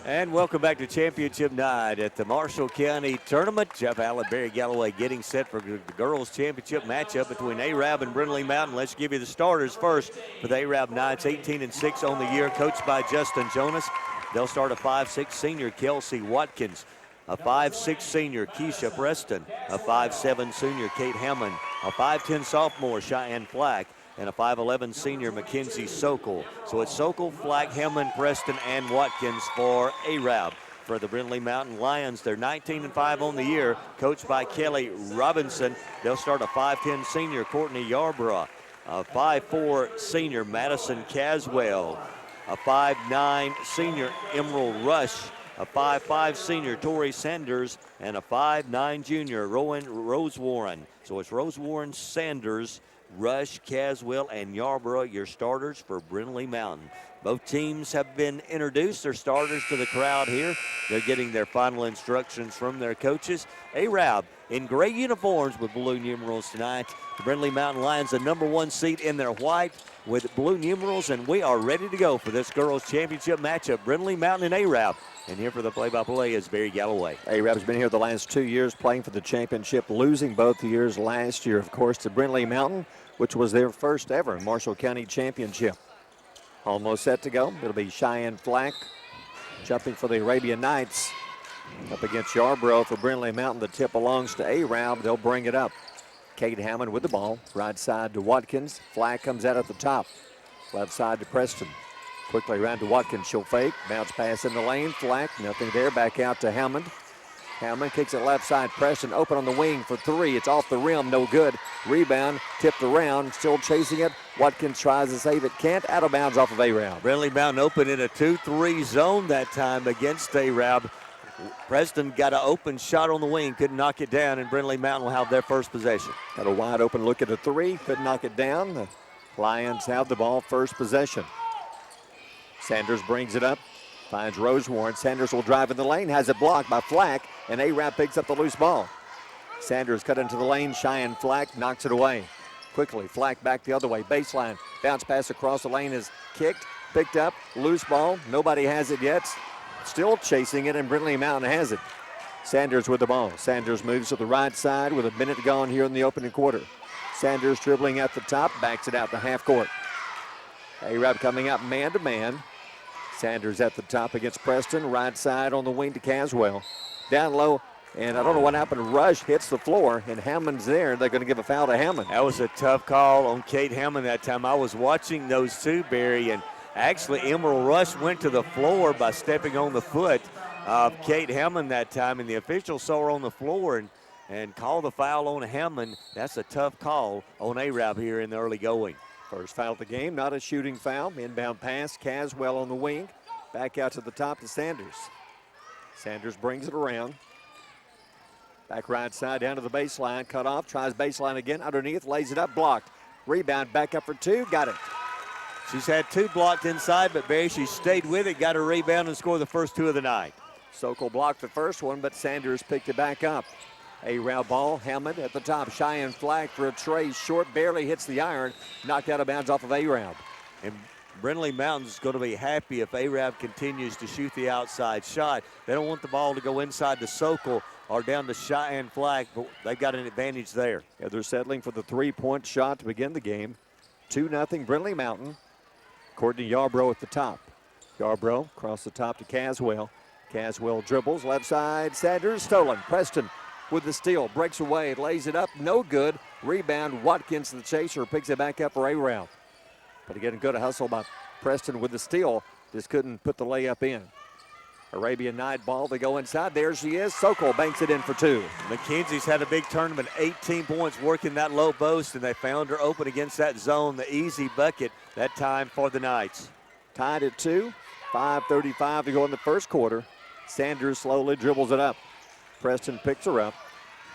And welcome back to championship night at the Marshall County Tournament. Jeff Allen, Barry Galloway getting set for the girls championship matchup between Arab and Brindlee Mountain. Let's give you the starters first for the Arab Knights, 18-6 on the year, coached by Justin Jonas. They'll start a 5'6 senior, Kelsey Watkins, a 5'6 senior, Keisha Preston, a 5'7 senior, Kate Hammond, a 5'10 sophomore, Cheyenne Flack, and a 5'11 senior, Mackenzie Sokol. So it's Sokol, Flack, Hammond, Preston, and Watkins for Arab. For the Brindlee Mountain Lions, they're 19-5 on the year, coached by Kelly Robinson. They'll start a 5'10 senior, Courtney Yarborough, a 5'4 senior, Madison Caswell, a 5'9 senior, Emerald Rush, a 5'5 senior, Tori Sanders, and a 5'9 junior, Rowan Rosewarren. So it's Rosewarren, Sanders, Rush, Caswell, and Yarborough, your starters for Brindlee Mountain. Both teams have been introduced, their starters, to the crowd here. They're getting their final instructions from their coaches. Arab in gray uniforms with blue numerals tonight. The Brindlee Mountain Lions, the number 1 seed in their white with blue numerals, and we are ready to go for this girls' championship matchup, Brindlee Mountain and Arab. And here for the play-by-play is Barry Galloway. Arab's been here the last 2 years playing for the championship, losing both years last year, of course, to Brindlee Mountain, which was their first ever Marshall County championship. Almost set to go. It'll be Cheyenne Flack jumping for the Arabian Knights up against Yarborough for Brindlee Mountain. The tip belongs to Arab. They'll bring it up. Kate Hammond with the ball. Right side to Watkins. Flack comes out at the top. Left side to Preston. Quickly around to Watkins. She'll fake. Bounce pass in the lane. Flack. Nothing there. Back out to Hammond. Hammond kicks it left side. Preston open on the wing for 3. It's off the rim. No good. Rebound. Tipped around. Still chasing it. Watkins tries to save it. Can't. Out of bounds off of Arab. Brindley Mountain open in a 2-3 zone that time against Arab. Preston got an open shot on the wing. Couldn't knock it down, and Brindley Mountain will have their first possession. Got a wide open look at a 3. Couldn't knock it down. The Lions have the ball first possession. Sanders brings it up. Finds Rosewarren. Sanders will drive in the lane. Has it blocked by Flack. And Arab picks up the loose ball. Sanders cut into the lane. Cheyenne Flack knocks it away. Quickly, Flack back the other way. Baseline. Bounce pass across the lane is kicked. Picked up. Loose ball. Nobody has it yet. Still chasing it, and Brindlee Mountain has it. Sanders with the ball. Sanders moves to the right side with a minute gone here in the opening quarter. Sanders dribbling at the top. Backs it out to half court. Arab coming up man-to-man. Sanders at the top against Preston. Right side on the wing to Caswell. Down low, and I don't know what happened. Rush hits the floor, and Hammond's there. They're going to give a foul to Hammond. That was a tough call on Kate Hammond that time. I was watching those two, Barry, and actually Emerald Rush went to the floor by stepping on the foot of Kate Hammond that time, and the official saw her on the floor and called the foul on Hammond. That's a tough call on Arab here in the early going. First foul of the game, not a shooting foul. Inbound pass, Caswell on the wing. Back out to the top to Sanders. Sanders brings it around. Back right side down to the baseline. Cut off, tries baseline again. Underneath, lays it up, blocked. Rebound back up for 2, got it. She's had 2 blocked inside, but Barry, she stayed with it, got a rebound and scored the first 2 of the night. Sokol blocked the first one, but Sanders picked it back up. Arab ball, Hammond at the top. Cheyenne Flack for a tray, short, barely hits the iron. Knocked out of bounds off of Arab. And Brindlee Mountain's going to be happy if Arab continues to shoot the outside shot. They don't want the ball to go inside to Sokol or down to Cheyenne Flack, but they've got an advantage there. Yeah, they're settling for the 3-point shot to begin the game. 2-0 Brindlee Mountain. Courtney Yarborough at the top. Yarborough across the top to Caswell. Caswell dribbles, left side, Sanders, stolen. Preston with the steal, breaks away, lays it up, no good. Rebound, Watkins, the chaser, picks it back up for Arab. But again, good hustle by Preston with the steal. Just couldn't put the layup in. Arabian Night ball, they go inside. There she is. Sokol banks it in for 2. McKenzie's had a big tournament, 18 points working that low post, and they found her open against that zone, the easy bucket that time for the Knights. Tied at 2, 5:35 to go in the first quarter. Sanders slowly dribbles it up. Preston picks her up.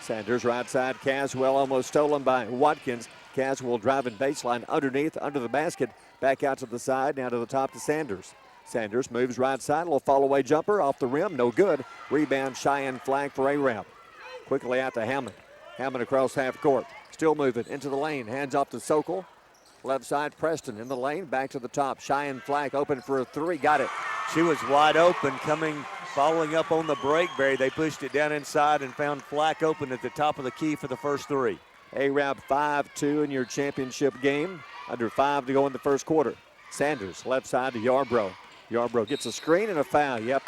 Sanders right side, Caswell almost stolen by Watkins. Caswell driving baseline underneath, under the basket. Back out to the side, now to the top to Sanders. Sanders moves right side, a little fall-away jumper off the rim, no good. Rebound, Cheyenne Flack for Arab. Quickly out to Hammond. Hammond across half court. Still moving into the lane, hands off to Sokol. Left side, Preston in the lane, back to the top. Cheyenne Flack open for a 3, got it. She was wide open following up on the break, Barry. They pushed it down inside and found Flack open at the top of the key for the first three. Arab 5-2 in your championship game. Under 5 to go in the first quarter. Sanders, left side to Yarbrough. Yarbrough gets a screen and a foul. Yep.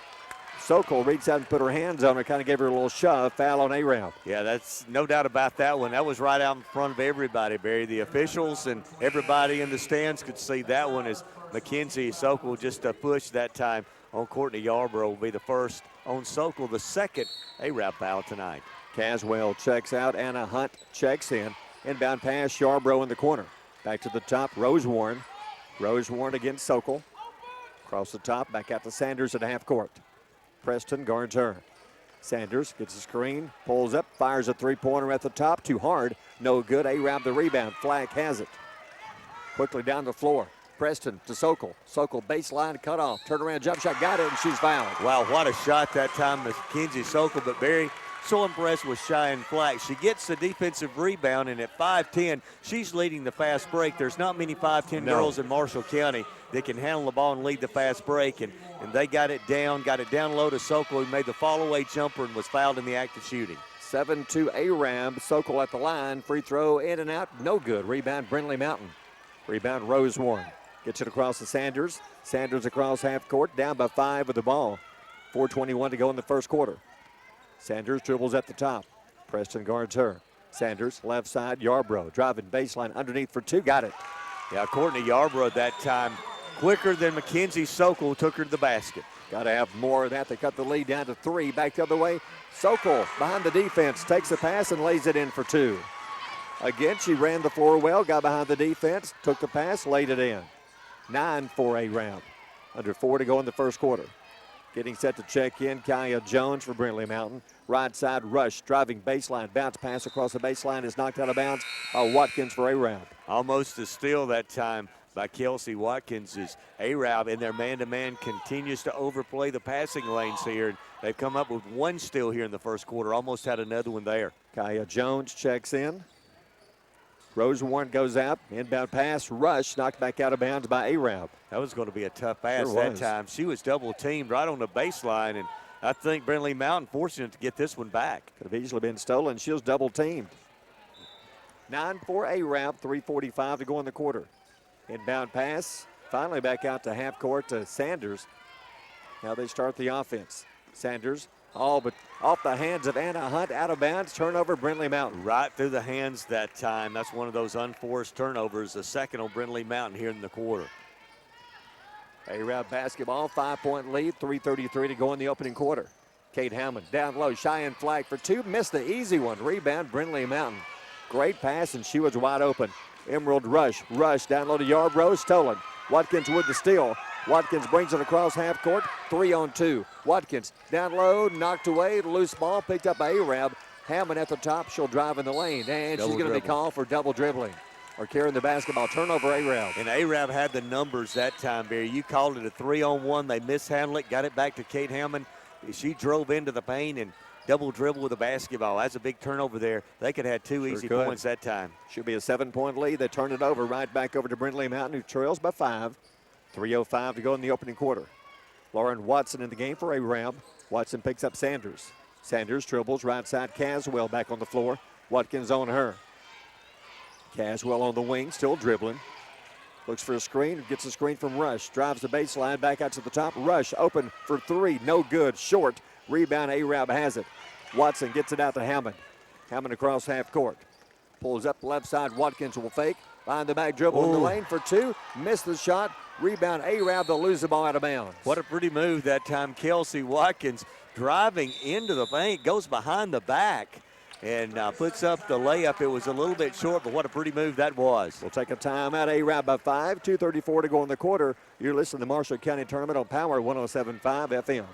Sokol reached out and put her hands on her, kind of gave her a little shove. Foul on Arab. Yeah, that's no doubt about that one. That was right out in front of everybody, Barry. The officials and everybody in the stands could see that one as Mackenzie Sokol just a push that time on Courtney Yarbrough. Will be the first on Sokol, the second Arab foul tonight. Caswell checks out. Anna Hunt checks in. Inbound pass, Yarbrough in the corner. Back to the top, Rosewarren. Rosewarren against Sokol. Across the top, back out to Sanders at half court. Preston guards her. Sanders gets a screen, pulls up, fires a three-pointer at the top. Too hard, no good. Arab the rebound. Flack has it. Quickly down the floor. Preston to Sokol. Sokol baseline cut off. Turnaround jump shot, got it, and she's fouled. Wow, what a shot that time, Mackenzie Sokol. But Barry, so impressed with Cheyenne Flack. She gets the defensive rebound, and at 5'10", she's leading the fast break. There's not many 5'10" girls in Marshall County that can handle the ball and lead the fast break. And they got it down low to Sokol, who made the fall-away jumper and was fouled in the act of shooting. 7-2 Arab. Sokol at the line. Free throw in and out. No good. Rebound Brindlee Mountain. Rebound Rosewarren. Gets it across to Sanders. Sanders across half court. Down by 5 with the ball. 4:21 to go in the first quarter. Sanders dribbles at the top. Preston guards her. Sanders, left side, Yarbrough. Driving baseline underneath for 2. Got it. Yeah, Courtney Yarbrough at that time, quicker than Mackenzie Sokol, took her to the basket. Got to have more of that. They cut the lead down to 3. Back the other way. Sokol behind the defense. Takes the pass and lays it in for 2. Again, she ran the floor well. Got behind the defense. Took the pass, laid it in. 9-4 Arab. Under 4 to go in the first quarter. Getting set to check in, Kaya Jones for Brindlee Mountain. Right side rush, driving baseline. Bounce pass across the baseline is knocked out of bounds. Watkins for Arab. Almost a steal that time by Kelsey Watkins as Arab in their man-to-man continues to overplay the passing lanes here. They've come up with one steal here in the first quarter. Almost had another one there. Kaya Jones checks in. Rosewarren goes out. Inbound pass, rush, knocked back out of bounds by Arab. That was going to be a tough pass that time. She was double-teamed right on the baseline, and I think Brindlee Mountain fortunate to get this one back. Could have easily been stolen. She was double-teamed. 9-4 Arab, 3:45 to go in the quarter. Inbound pass, finally back out to half court to Sanders. Now they start the offense. Sanders, all but off the hands of Anna Hunt, out of bounds, turnover Brindlee Mountain. Right through the hands that time. That's one of those unforced turnovers, the second on Brindlee Mountain here in the quarter. Arab basketball, 5-point lead, 3:33 to go in the opening quarter. Kate Hammond down low, Cheyenne Flack for 2, missed the easy one. Rebound Brindlee Mountain. Great pass, and she was wide open. Emerald rush down low to Yarbrough, stolen. Watkins with the steal. Watkins brings it across half court, 3-on-2. Watkins down low, knocked away, loose ball picked up by Arab. Hammond at the top, she'll drive in the lane, and she's going to be called for double dribbling or carrying the basketball. Turnover Arab. And Arab had the numbers that time, Barry. You called it a 3-on-1. They mishandled it, got it back to Kate Hammond. She drove into the paint and double dribble with the basketball. That's a big turnover there. They could have had 2 easy points that time. Should be a 7-point lead. They turn it over right back over to Brindlee Mountain, who trails by 5. 3:05 to go in the opening quarter. Lauren Watson in the game for Arab. Watson picks up Sanders. Sanders dribbles right side. Caswell back on the floor. Watkins on her. Caswell on the wing, still dribbling. Looks for a screen, gets a screen from Rush. Drives the baseline, back out to the top. Rush open for 3, no good, short. Rebound, Arab has it. Watson gets it out to Hammond. Hammond across half court. Pulls up left side, Watkins will fake. Behind the back dribble in the lane for 2. Missed the shot. Rebound, Arab, they'll lose the ball out of bounds. What a pretty move that time. Kelsey Watkins driving into the paint, goes behind the back, and puts up the layup. It was a little bit short, but what a pretty move that was. We'll take a timeout. Arab by 5, 2:34 to go in the quarter. You're listening to the Marshall County Tournament on Power 107.5 FM.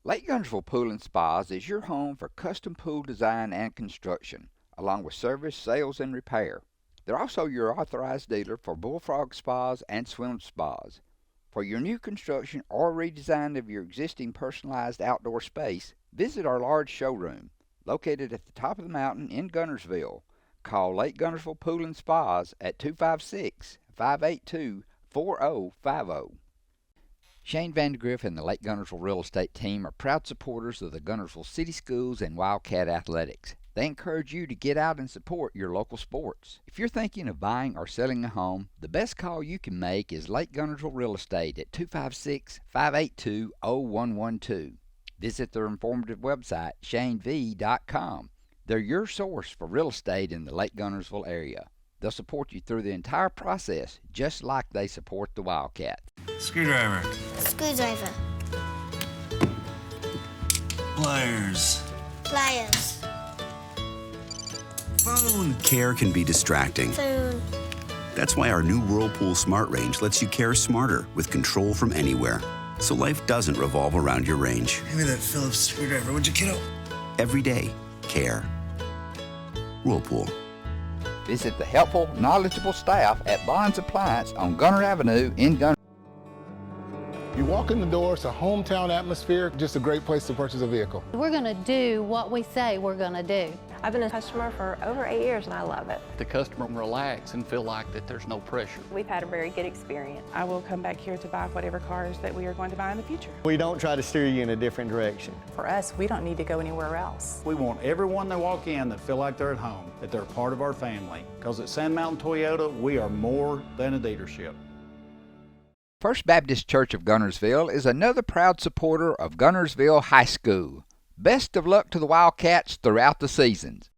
Lake Guntersville Pool and Spas is your home for custom pool design and construction, along with service, sales, and repair. They're also your authorized dealer for Bullfrog Spas and Swim Spas. For your new construction or redesign of your existing personalized outdoor space, visit our large showroom, located at the top of the mountain in Guntersville. call Lake Gunnersville Pool and Spas at 256-582-4050. Shane Vandegrift and the Lake Gunnersville Real Estate Team are proud supporters of the Gunnersville City Schools and Wildcat Athletics. They encourage you to get out and support your local sports. If you're thinking of buying or selling a home, the best call you can make is Lake Gunnersville Real Estate at 256-582-0112. Visit their informative website, shanev.com. They're your source for real estate in the Lake Gunnersville area. They'll support you through the entire process, just like they support the Wildcats. Screwdriver. Screwdriver. Pliers. Pliers. Phone. Care can be distracting. Phone. That's why our new Whirlpool Smart Range lets you care smarter with control from anywhere. So life doesn't revolve around your range. Give me that Phillips screwdriver, would you, kiddo? Every day, care. Whirlpool. Visit the helpful, knowledgeable staff at Bonds Appliance on Gunner Avenue in Gunner. You walk in the door, it's a hometown atmosphere, just a great place to purchase a vehicle. We're going to do what we say we're going to do. I've been a customer for over 8 years and I love it. The customer can relax and feel like that there's no pressure. We've had a very good experience. I will come back here to buy whatever cars that we are going to buy in the future. We don't try to steer you in a different direction. For us, we don't need to go anywhere else. We want everyone that walk in that feel like they're at home, that they're part of our family. Because at Sand Mountain Toyota, we are more than a dealership. First Baptist Church of Gunnersville is another proud supporter of Gunnersville High School. Best of luck to the Wildcats throughout the seasons.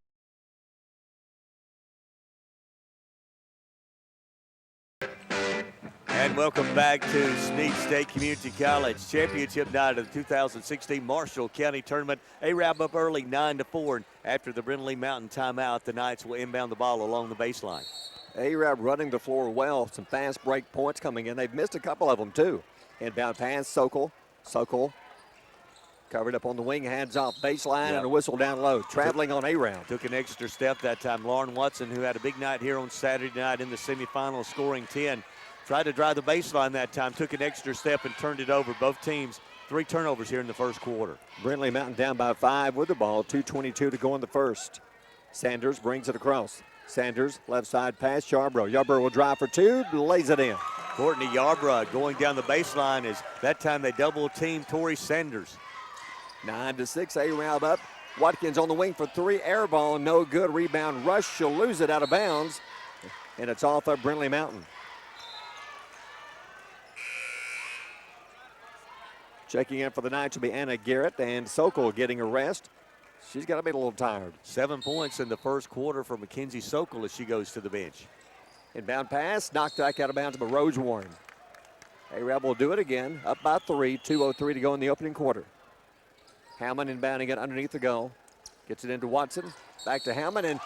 And welcome back to Snead State Community College Championship night of the 2016 Marshall County Tournament. Arab up early 9-4, and after the Brindlee Mountain timeout, the Knights will inbound the ball along the baseline. Arab running the floor well. Some fast break points coming in. They've missed a couple of them, too. Inbound pass, Sokol. Sokol covered up on the wing, hands off baseline, and a whistle down low. Traveling on Arab. Took an extra step that time. Lauren Watson, who had a big night here on Saturday night in the semifinals, scoring 10. Tried to drive the baseline that time, took an extra step and turned it over. Both teams, 3 turnovers here in the first quarter. Brindlee Mountain down by 5 with the ball, 2:22 to go in the first. Sanders brings it across. Sanders, left side pass, Yarbrough. Yarbrough will drive for 2, lays it in. Courtney Yarbrough going down the baseline as that time they double team Tori Sanders. 9-6, Arab up. Watkins on the wing for 3, air ball, no good. Rebound, Rush, she'll lose it out of bounds, and it's off of Brindlee Mountain. Checking in for the Knights will be Anna Garrett, and Sokol getting a rest. She's got to be a little tired. 7 points in the first quarter for Mackenzie Sokol as she goes to the bench. Inbound pass, knocked back out of bounds by Rosewarren. Arab will do it again, up by 3, 2:03 to go in the opening quarter. Hammond inbounding it underneath the goal. Gets it into Watson, back to Hammond, and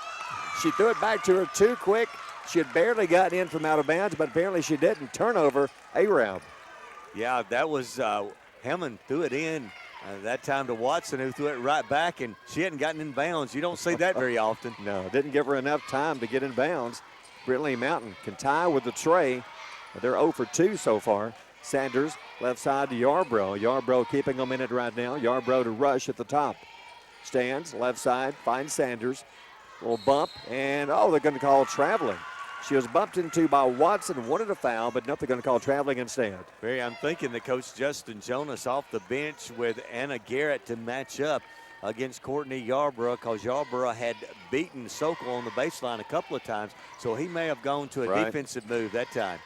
she threw it back to her too quick. She had barely gotten in from out of bounds, but apparently she didn't. Turnover, Arab. Yeah, that was Hammond threw it in that time to Watson, who threw it right back, and she hadn't gotten in bounds. You don't see that very often. No, didn't give her enough time to get in bounds. Brindlee Mountain can tie with the tray. They're 0 for 2 so far. Sanders, left side to Yarbrough. Yarbrough keeping them in it right now. Yarbrough to Rush at the top. Stands, left side, finds Sanders. Little bump, and they're going to call traveling. She was bumped into by Watson, wanted a foul, but nothing going to call traveling instead. Barry, I'm thinking that Coach Justin Jonas off the bench with Anna Garrett to match up against Courtney Yarbrough, because Yarbrough had beaten Sokol on the baseline a couple of times, so he may have gone to a defensive move that time.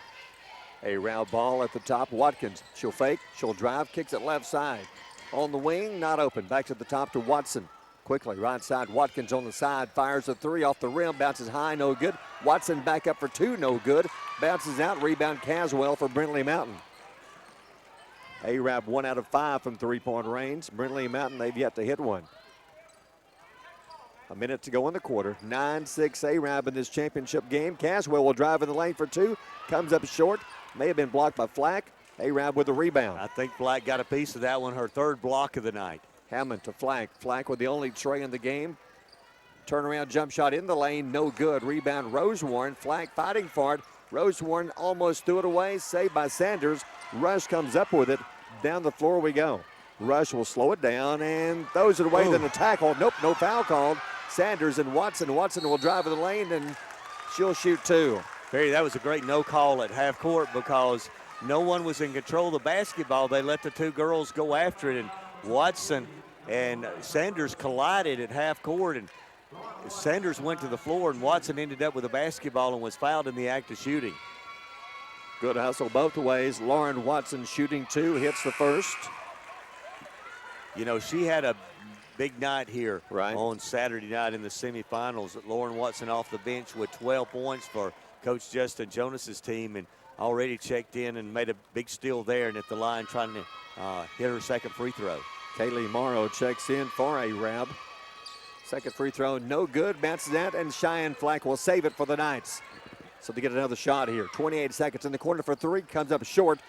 A round ball at the top. Watkins, she'll fake, she'll drive, kicks it left side. On the wing, not open. Back to the top to Watson. Quickly, right side, Watkins on the side, fires a 3 off the rim, bounces high, no good. Watson back up for 2, no good. Bounces out, rebound Caswell for Brindlee Mountain. Arab 1 out of 5 from three-point range. Brindlee Mountain, they've yet to hit one. A minute to go in the quarter. 9-6 Arab in this championship game. Caswell will drive in the lane for 2, comes up short, may have been blocked by Flack. Arab with the rebound. I think Flack got a piece of that one, her 3rd block of the night. Hammond to Flack. Flack with the only tray in the game. Turnaround jump shot in the lane, no good. Rebound Rosewarren. Flack fighting for it. Rosewarren almost threw it away, saved by Sanders. Rush comes up with it. Down the floor we go. Rush will slow it down and throws it away, then a tackle. Nope, no foul called. Sanders and Watson. Watson will drive in the lane, and she'll shoot 2. Perry, that was a great no call at half court because no one was in control of the basketball. They let the 2 girls go after it, and Watson and Sanders collided at half court, and Sanders went to the floor, and Watson ended up with a basketball and was fouled in the act of shooting. Good hustle both ways. Lauren Watson shooting 2, hits the first. You know, she had a big night here right on Saturday night in the semifinals. Lauren Watson off the bench with 12 points for Coach Justin Jonas's team, and already checked in and made a big steal there and at the line trying to hit her second free throw. Kaylee Morrow checks in for Arab. Second free throw, no good. Bounces out, and Cheyenne Flack will save it for the Knights. So they get another shot here. 28 seconds in the corner for 3. Comes up short.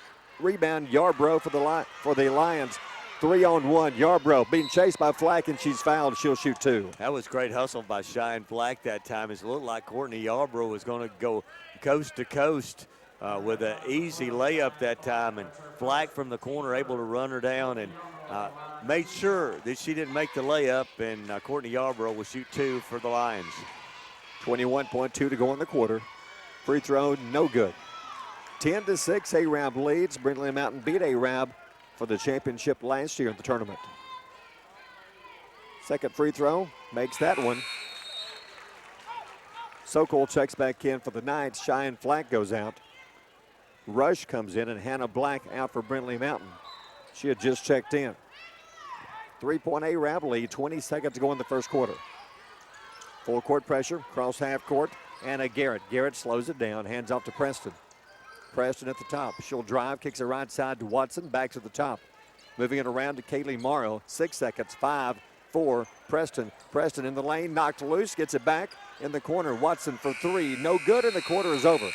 Rebound, Yarbrough for the Lions. 3-on-1. Yarbrough being chased by Flack, and she's fouled. She'll shoot 2. That was great hustle by Cheyenne Flack that time. It looked like Courtney Yarbrough was going to go coast to coast with an easy layup that time, and Flack from the corner able to run her down and made sure that she didn't make the layup, and Courtney Yarbrough will shoot 2 for the Lions. 21.2 to go in the quarter. Free throw, no good. 10-6, Arab leads. Brindlee Mountain beat Arab for the championship last year in the tournament. Second free throw, makes that one. Sokol checks back in for the Knights. Cheyenne Flack goes out. Rush comes in, and Hannah Black out for Brindlee Mountain. She had just checked in. 3-point Arab lead, 20 seconds to go in the first quarter. Full court pressure, cross half court. Anna Garrett. Garrett slows it down, hands off to Preston. Preston at the top. She'll drive, kicks it right side to Watson, back to the top. Moving it around to Kaylee Morrow. 6 seconds, 5, 4, Preston. Preston in the lane, knocked loose, gets it back in the corner. Watson for 3, no good, and the quarter is over.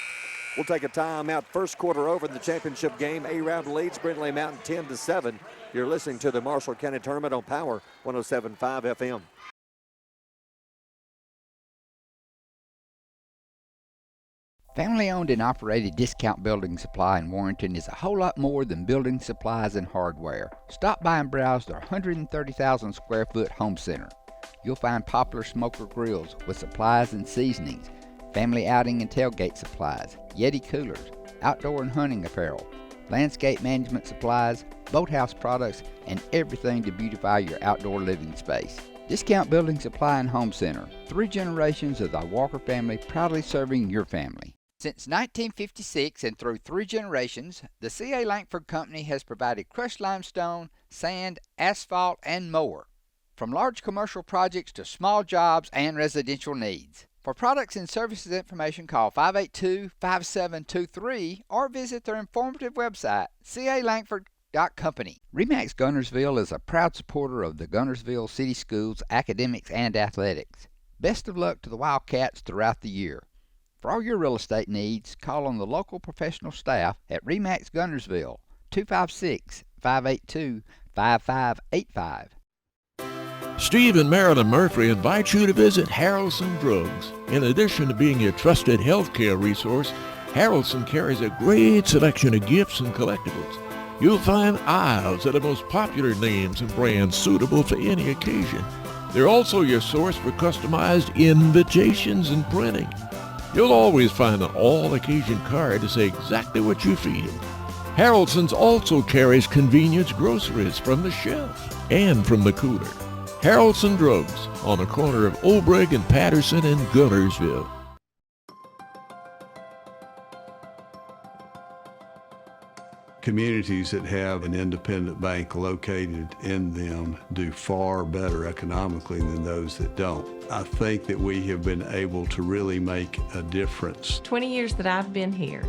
We'll take a timeout. First quarter over in the championship game. Arab leads Brindlee Mountain 10-7. You're listening to the Marshall County Tournament on Power 107.5 FM. Family-owned and operated Discount Building Supply in Warrenton is a whole lot more than building supplies and hardware. Stop by and browse their 130,000 square foot home center. You'll find popular smoker grills with supplies and seasonings, family outing and tailgate supplies, Yeti coolers, outdoor and hunting apparel, landscape management supplies, boathouse products, and everything to beautify your outdoor living space. Discount Building Supply and Home Center. 3 generations of the Walker family proudly serving your family. Since 1956 and through 3 generations, the C.A. Langford Company has provided crushed limestone, sand, asphalt, and more. From large commercial projects to small jobs and residential needs. For products and services information, call 582-5723 or visit their informative website, calangford.company. RE/MAX Gunnersville is a proud supporter of the Gunnersville City Schools academics and athletics. Best of luck to the Wildcats throughout the year. For all your real estate needs, call on the local professional staff at RE/MAX Gunnersville, 256-582-5585. Steve and Marilyn Murphy invite you to visit Harrelson Drugs. In addition to being your trusted healthcare resource, Harrelson carries a great selection of gifts and collectibles. You'll find aisles of the most popular names and brands suitable for any occasion. They're also your source for customized invitations and printing. You'll always find an all-occasion card to say exactly what you feel. Harrelson's also carries convenience groceries from the shelf and from the cooler. Harrelson Drugs on the corner of Obrig and Patterson in Gunnersville. Communities that have an independent bank located in them do far better economically than those that don't. I think that we have been able to really make a difference. 20 years that I've been here,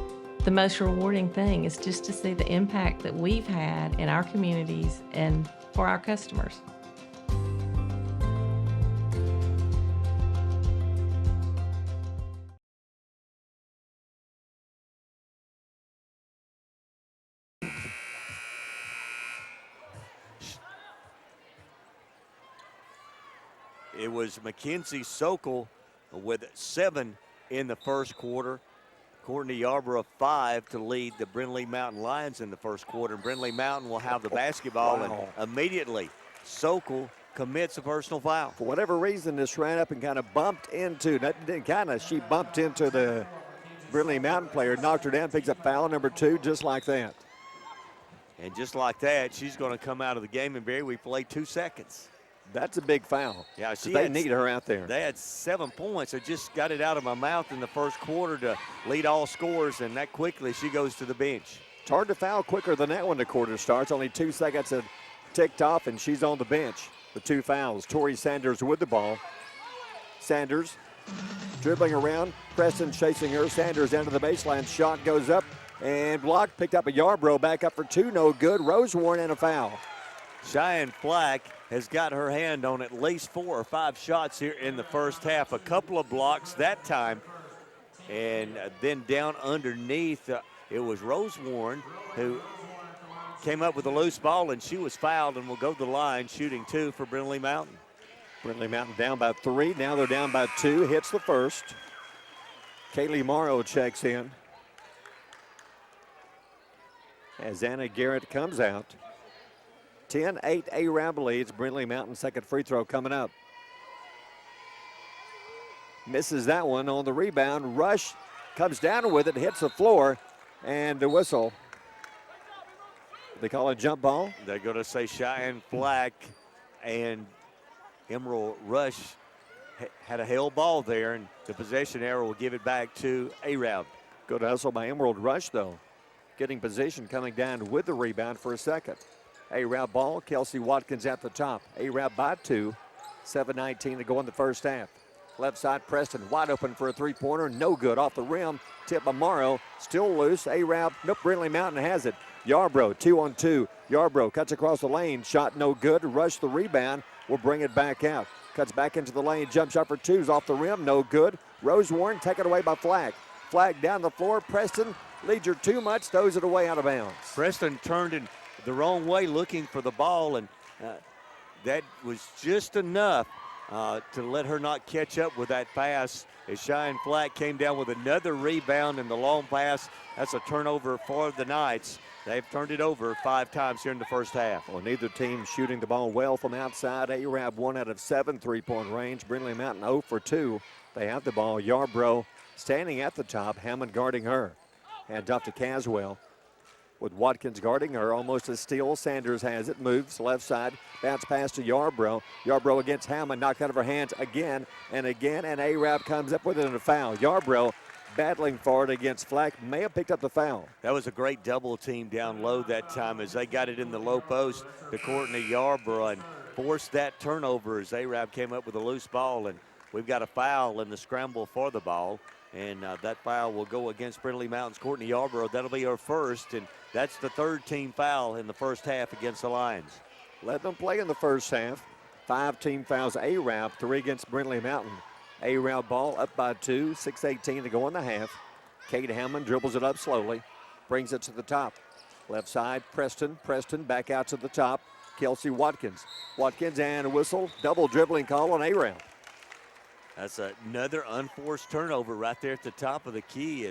the most rewarding thing is just to see the impact that we've had in our communities and for our customers. It was Mackenzie Sokol with 7 in the first quarter. Courtney Yarbrough 5 to lead the Brindlee Mountain Lions in the first quarter. And Brindlee Mountain will have the basketball, and immediately Sokol commits a personal foul. For whatever reason, this ran up and kind of bumped into, she bumped into the Brindlee Mountain player, knocked her down, picks up foul number 2 just like that. And just like that, she's going to come out of the game, and Barry, we play 2 seconds. That's a big foul. Yeah, they need her out there. They had 7 points. I just got it out of my mouth in the first quarter to lead all scores, and that quickly she goes to the bench. It's hard to foul quicker than that when the quarter starts. Only 2 seconds have ticked off, and she's on the bench. The 2 fouls. Tori Sanders with the ball. Sanders dribbling around. Preston chasing her. Sanders down to the baseline. Shot goes up and blocked. Picked up a Yarbrough. Back up for 2. No good. Rosewarren and a foul. Cheyenne Flack has got her hand on at least 4 or 5 shots here in the first half. A couple of blocks that time. And then down underneath, it was Rosewarren who came up with a loose ball, and she was fouled and will go to the line shooting 2 for Brindlee Mountain. Brindlee Mountain down by 3. Now they're down by 2. Hits the first. Kaylee Morrow checks in as Anna Garrett comes out. 10-8 A-Rab leads. Brindlee Mountain second free throw coming up. Misses that one on the rebound. Rush comes down with it, hits the floor, and the whistle. They call it jump ball. They're going to say Cheyenne Flack and Emerald Rush had a held ball there, and the possession arrow will give it back to A-Rab. Good hustle by Emerald Rush, though. Getting position, coming down with the rebound for a second. A-Rab ball, Kelsey Watkins at the top. A-Rab by 2, 7:19 to go in the first half. Left side, Preston wide open for a three-pointer. No good off the rim. Tip by Morrow, still loose. A-Rab, nope, Brindlee Mountain has it. Yarbrough, 2-on-2. Yarbrough cuts across the lane. Shot no good. Rush the rebound. Will bring it back out. Cuts back into the lane. Jump shot for 2's off the rim. No good. Rosewarren taken away by Flack. Flack down the floor. Preston leads her too much. Throws it away out of bounds. Preston turned in the wrong way looking for the ball, and that was just enough to let her not catch up with that pass. As Cheyenne Flack came down with another rebound in the long pass. That's a turnover for the Knights. They've turned it over 5 times here in the first half. Well, neither team shooting the ball well from outside. A-Rab 1 out of 7 3-point range. Brindlee Mountain 0 for 2. They have the ball. Yarbrough standing at the top. Hammond guarding her. Hands off to Caswell with Watkins guarding her. Almost a steal. Sanders has it. Moves left side. Bounce pass to Yarbrough. Yarbrough against Hammond. Knocked out of her hands again and again. And A-Rab comes up with it in a foul. Yarbrough battling for it against Flack. May have picked up the foul. That was a great double team down low that time as they got it in the low post to Courtney Yarbrough and forced that turnover as A-Rab came up with a loose ball. And we've got a foul in the scramble for the ball. And that foul will go against Brindlee Mountain's Courtney Yarbrough. That'll be her first, and that's the 3rd team foul in the first half against the Lions. Let them play in the first half. 5 team fouls. A-Rab, 3 against Brindlee Mountain. A-Rab ball up by 2, 6:18 to go in the half. Kate Hammond dribbles it up slowly, brings it to the top. Left side, Preston back out to the top. Kelsey Watkins. Watkins and a whistle. Double dribbling call on A-Rab. That's another unforced turnover right there at the top of the key.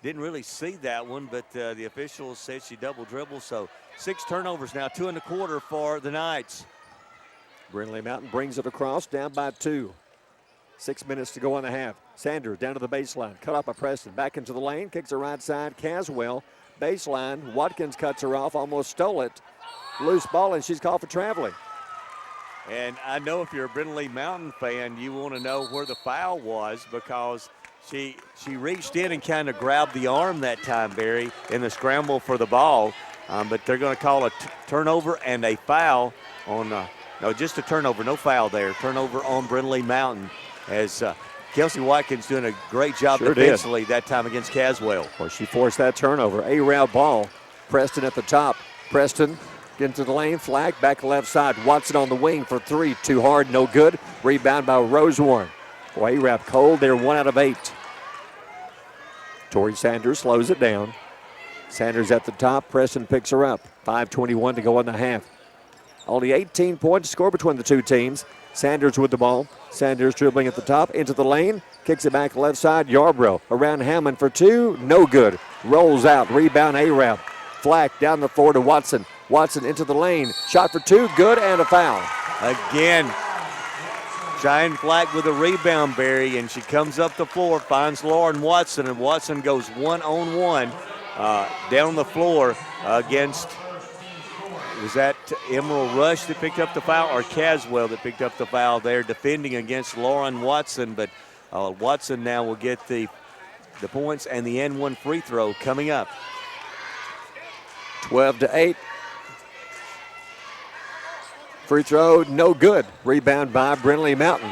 Didn't really see that one, but the officials said she double dribbled. So 6 turnovers now, 2 in the quarter for the Knights. Brindlee Mountain brings it across, down by 2. 6 minutes to go in the half. Sanders down to the baseline. Cut off by Preston. Back into the lane. Kicks her right side. Caswell. Baseline. Watkins cuts her off. Almost stole it. Loose ball, and she's called for traveling. And I know if you're a Brindlee Mountain fan, you want to know where the foul was because she reached in and kind of grabbed the arm that time, Barry, in the scramble for the ball. But they're going to call a turnover and a foul on, no, just a turnover, no foul there. Turnover on Brindlee Mountain as Kelsey Watkins doing a great job defensively that time against Caswell. Well, she forced that turnover. A-Rab ball. Preston at the top. Preston into the lane. Flag back left side. Watson on the wing for 3. Too hard, no good. Rebound by Rosewarren. Boy, A-Rab cold. They're 1 out of 8. Tori Sanders slows it down. Sanders at the top. Preston picks her up. 5:21 to go in the half. Only 18 points scored between the two teams. Sanders with the ball. Sanders dribbling at the top, into the lane. Kicks it back left side. Yarbrough around Hammond for 2. No good. Rolls out. Rebound A-Rab. Flack down the floor to Watson. Watson into the lane. Shot for 2. Good, and a foul. Again, Cheyenne Flack with a rebound, Barry, and she comes up the floor, finds Lauren Watson, and Watson goes one-on-one down the floor against, was that Emerald Rush that picked up the foul, or Caswell that picked up the foul there, defending against Lauren Watson, but Watson now will get the points and the N1 free throw coming up. 12-8. Free throw, no good. Rebound by Brindlee Mountain.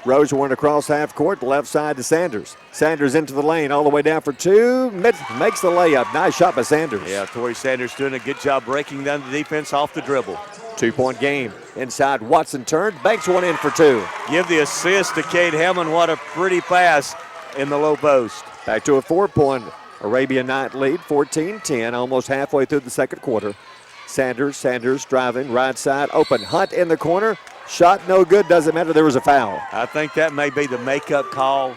Rosewarne across half court, left side to Sanders. Sanders into the lane, all the way down for two. Makes the layup. Nice shot by Sanders. Yeah, Tori Sanders doing a good job breaking down the defense off the dribble. 2-point game. Inside, Watson turns, banks one in for two. Give the assist to Kate Hammond. What a pretty pass in the low post. Back to a 4-point Arabian Night lead, 14-10, almost halfway through the second quarter. Sanders driving, right side, open. Hunt in the corner. Shot no good, doesn't matter, there was a foul. I think that may be the makeup call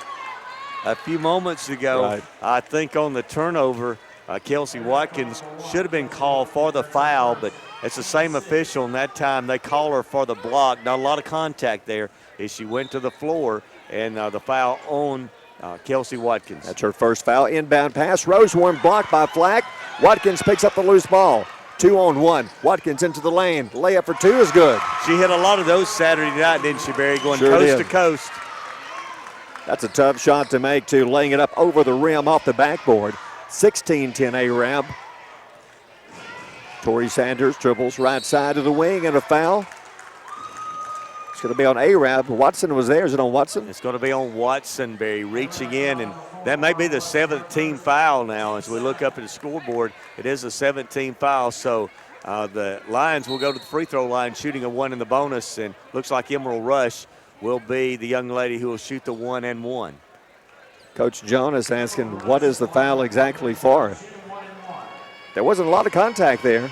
a few moments ago. Right. I think on the turnover, Kelsey Watkins should have been called for the foul, but it's the same official, and that time they call her for the block. Not a lot of contact there as she went to the floor, and the foul on Kelsey Watkins. That's her first foul. Inbound pass, Rosewarne blocked by Flack. Watkins picks up the loose ball. 2-on-1. Watkins into the lane. Layup for two is good. She hit a lot of those Saturday night, didn't she, Barry? Going Sure coast did. to coast. That's a tough shot to make, too. Laying it up over the rim off the backboard. 16-10 Arab. Tori Sanders dribbles right side of the wing and a foul. It's going to be on Arab. Watson was there. Is it on Watson? It's going to be on Watson, Barry, reaching in, and that may be the 17th foul now as we look up at the scoreboard. It is a 17th foul, so the Lions will go to the free throw line shooting a one in the bonus, and looks like Emerald Rush will be the young lady who will shoot the 1-and-1. Coach Jonas asking, what is the foul exactly for? There wasn't a lot of contact there.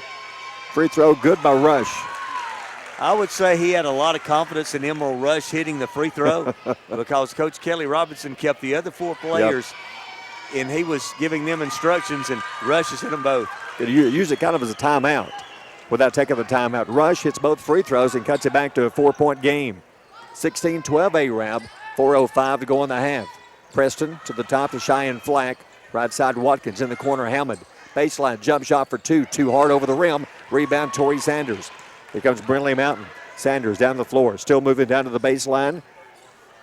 Free throw good by Rush. I would say he had a lot of confidence in Emerald Rush hitting the free throw because Coach Kelly Robinson kept the other four players, and he was giving them instructions, and Rush has hit them both. It used it kind of as a timeout without taking the timeout. Rush hits both free throws and cuts it back to a 4-point game. 16-12 Arab, 4:05 to go in the half. Preston to the top to Cheyenne Flack. Right side Watkins in the corner, Hammond. Baseline jump shot for two. Too hard over the rim. Rebound Tori Sanders. Here comes Brindlee Mountain. Sanders down the floor, still moving down to the baseline.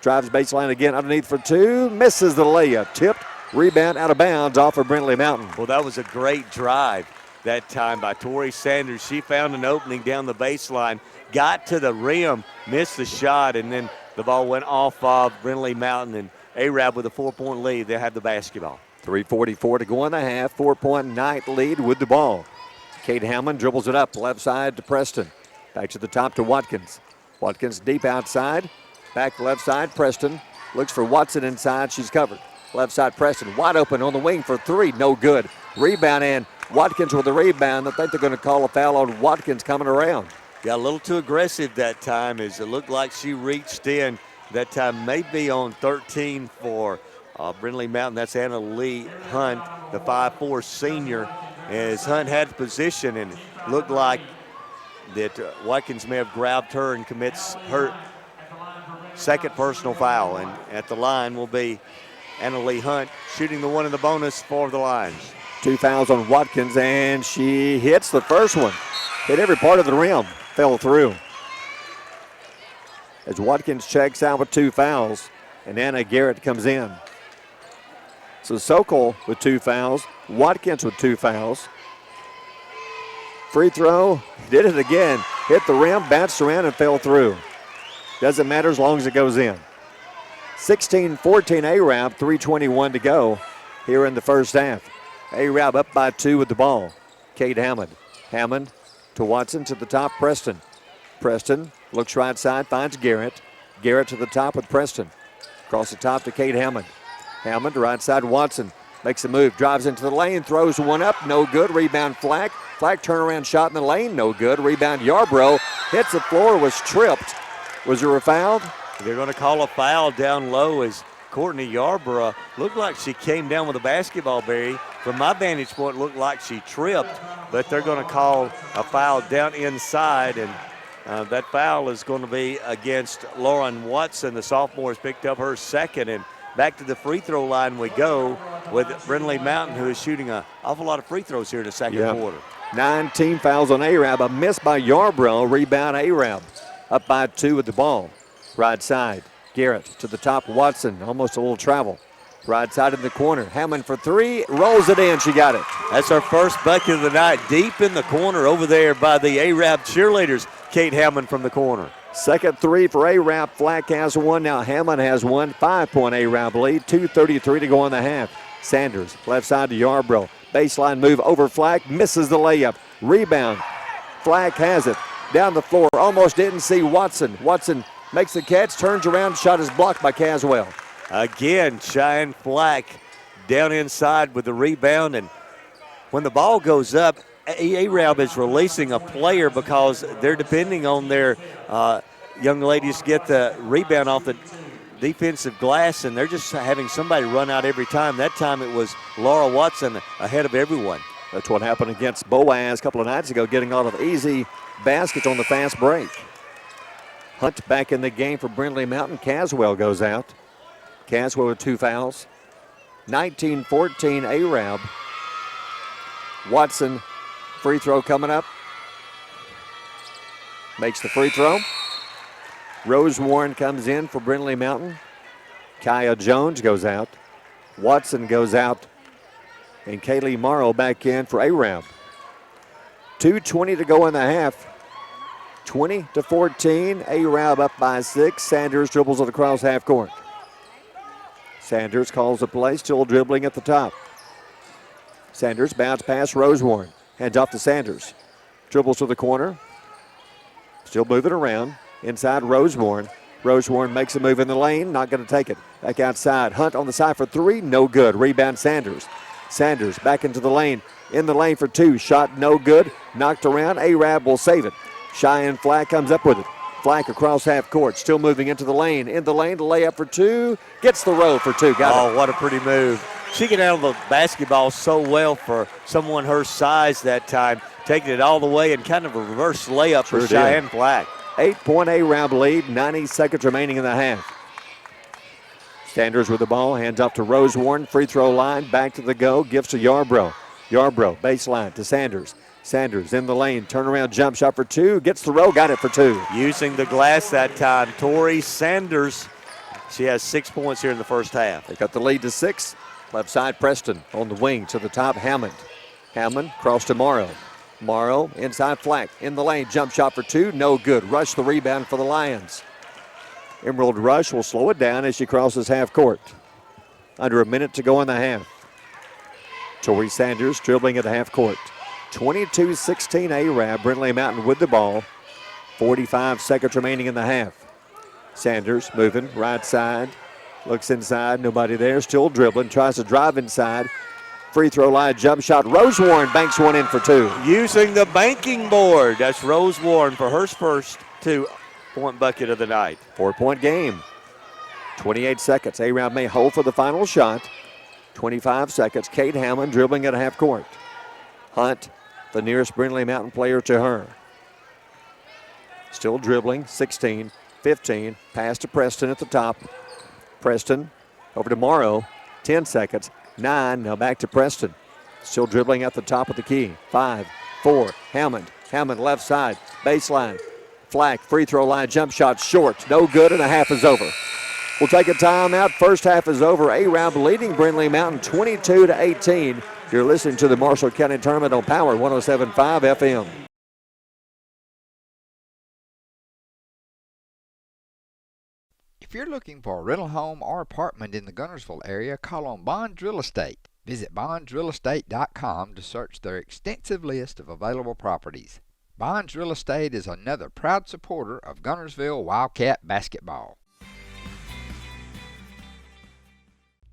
Drives baseline again underneath for two. Misses the layup. Tipped. Rebound out of bounds off of Brindlee Mountain. Well, that was a great drive that time by Tori Sanders. She found an opening down the baseline, got to the rim, missed the shot, and then the ball went off of Brindlee Mountain, and Arab with a 4-point lead. They have the basketball. 3:44 to go in the half. 4-point Knight lead with the ball. Kate Hammond dribbles it up, left side to Preston. Back to the top to Watkins. Watkins deep outside. Back left side, Preston. Looks for Watson inside. She's covered. Left side, Preston. Wide open on the wing for three. No good. Rebound in. Watkins with the rebound. I think they're going to call a foul on Watkins coming around. Got a little too aggressive that time as it looked like she reached in. That time maybe on 13 for Brindlee Mountain. That's Anna Lee Hunt, the 5'4 senior. As Hunt had position and looked like that Watkins may have grabbed her and commits her second personal foul. And at the line will be Anna Lee Hunt shooting the one in the bonus for the Lions. 2 fouls on Watkins, and she hits the first one. Hit every part of the rim, fell through. As Watkins checks out with 2 fouls, and Anna Garrett comes in. So Sokol with 2 fouls, Watkins with 2 fouls. Free throw, did it again. Hit the rim, bounced around and fell through. Doesn't matter as long as it goes in. 16-14 Arab, 3:21 to go here in the first half. Arab up by 2 with the ball. Kate Hammond. Hammond to Watson to the top, Preston. Preston looks right side, finds Garrett. Garrett to the top with Preston. Across the top to Kate Hammond. Hammond, right side, Watson. Makes a move, drives into the lane, throws one up, no good. Rebound Flack. Flack turnaround shot in the lane, no good. Rebound Yarbrough. Hits the floor, was tripped. Was there a foul? They're going to call a foul down low as Courtney Yarbrough looked like she came down with a basketball, Barry. From my vantage point, looked like she tripped, but they're going to call a foul down inside, and That foul is going to be against Lauren Watson. The sophomore has picked up her second, and back to the free throw line we go with Brindlee Mountain, who is shooting an awful lot of free throws here in the second quarter. 19 fouls on Arab. A miss by Yarbrough. Rebound Arab. Up by 2 with the ball. Right side. Garrett to the top. Watson. Almost a little travel. Right side in the corner. Hammond for 3. Rolls it in. She got it. That's our first bucket of the night. Deep in the corner over there by the Arab cheerleaders. Kate Hammond from the corner. Second 3 for Arab. Flack has 1. Now Hammond has 1. 5-point Arab lead. 2:33 to go in the half. Sanders left side to Yarbrough. Baseline move over Flack. Misses the layup. Rebound. Flack has it. Down the floor. Almost didn't see Watson. Watson makes the catch. Turns around. Shot is blocked by Caswell. Again, Cheyenne Flack down inside with the rebound. And when the ball goes up, Arab is releasing a player because they're depending on their young ladies to get the rebound off the defensive glass, and they're just having somebody run out every time. That time it was Laura Watson ahead of everyone. That's what happened against Boaz a couple of nights ago, getting a lot of easy baskets on the fast break. Hunt back in the game for Brindlee Mountain. Caswell goes out. Caswell with 2 fouls. 19-14 Arab. Watson, free throw coming up. Makes the free throw. Rose Warren comes in for Brindlee Mountain. Kaya Jones goes out. Watson goes out. And Kaylee Morrow back in for Arab. 2:20 to go in the half. 20-14. Arab up by 6. Sanders dribbles it across half court. Sanders calls the play, still dribbling at the top. Sanders bounce pass Rose Warren. Hands off to Sanders. Dribbles to the corner. Still moving around. Inside Rose Warren. Rose Warren makes a move in the lane. Not going to take it. Back outside. Hunt on the side for 3. No good. Rebound Sanders. Sanders back into the lane. In the lane for 2. Shot no good. Knocked around. Arab will save it. Cheyenne Flack comes up with it. Flack across half court. Still moving into the lane. In the lane to lay up for 2. Gets the roll for 2. Got it. What a pretty move. She can handle the basketball so well for someone her size that time. Taking it all the way and kind of a reverse layup for Cheyenne Flack. 8-point Arab lead. 90 seconds remaining in the half. Sanders with the ball. Hands off to Rose Warren. Free throw line. Back to the go. Gives to Yarbrough. Yarbrough baseline to Sanders. Sanders in the lane, turnaround jump shot for 2, gets the row, got it for 2. Using the glass that time, Tori Sanders. She has 6 points here in the first half. They got the lead to 6. Left side, Preston on the wing to the top, Hammond. Hammond cross to Morrow. Morrow inside Flack, in the lane, jump shot for 2, no good. Rush the rebound for the Lions. Emerald Rush will slow it down as she crosses half court. Under a minute to go in the half. Tori Sanders dribbling at half court. 22-16 Arab. Brindley Mountain with the ball. 45 seconds remaining in the half. Sanders moving right side. Looks inside. Nobody there. Still dribbling. Tries to drive inside. Free throw line jump shot. Rose Warren banks one in for 2. Using the banking board. That's Rose Warren for her first 2-point bucket of the night. 4-point game. 28 seconds. Arab may hold for the final shot. 25 seconds. Kate Hammond dribbling at half court. Hunt, the nearest Brindley Mountain player to her. Still dribbling, 16, 15. Pass to Preston at the top. Preston over to Morrow, 10 seconds. 9, now back to Preston. Still dribbling at the top of the key. 5, 4, Hammond. Hammond left side, baseline. Flack, free throw line, jump shot short. No good, and a half is over. We'll take a timeout. First half is over. Arab leading Brindley Mountain 22-18. You're listening to the Marshall County Tournament on Power 107.5 FM. If you're looking for a rental home or apartment in the Gunnersville area, call on Bonds Real Estate. Visit bondsrealestate.com to search their extensive list of available properties. Bonds Real Estate is another proud supporter of Gunnersville Wildcat basketball.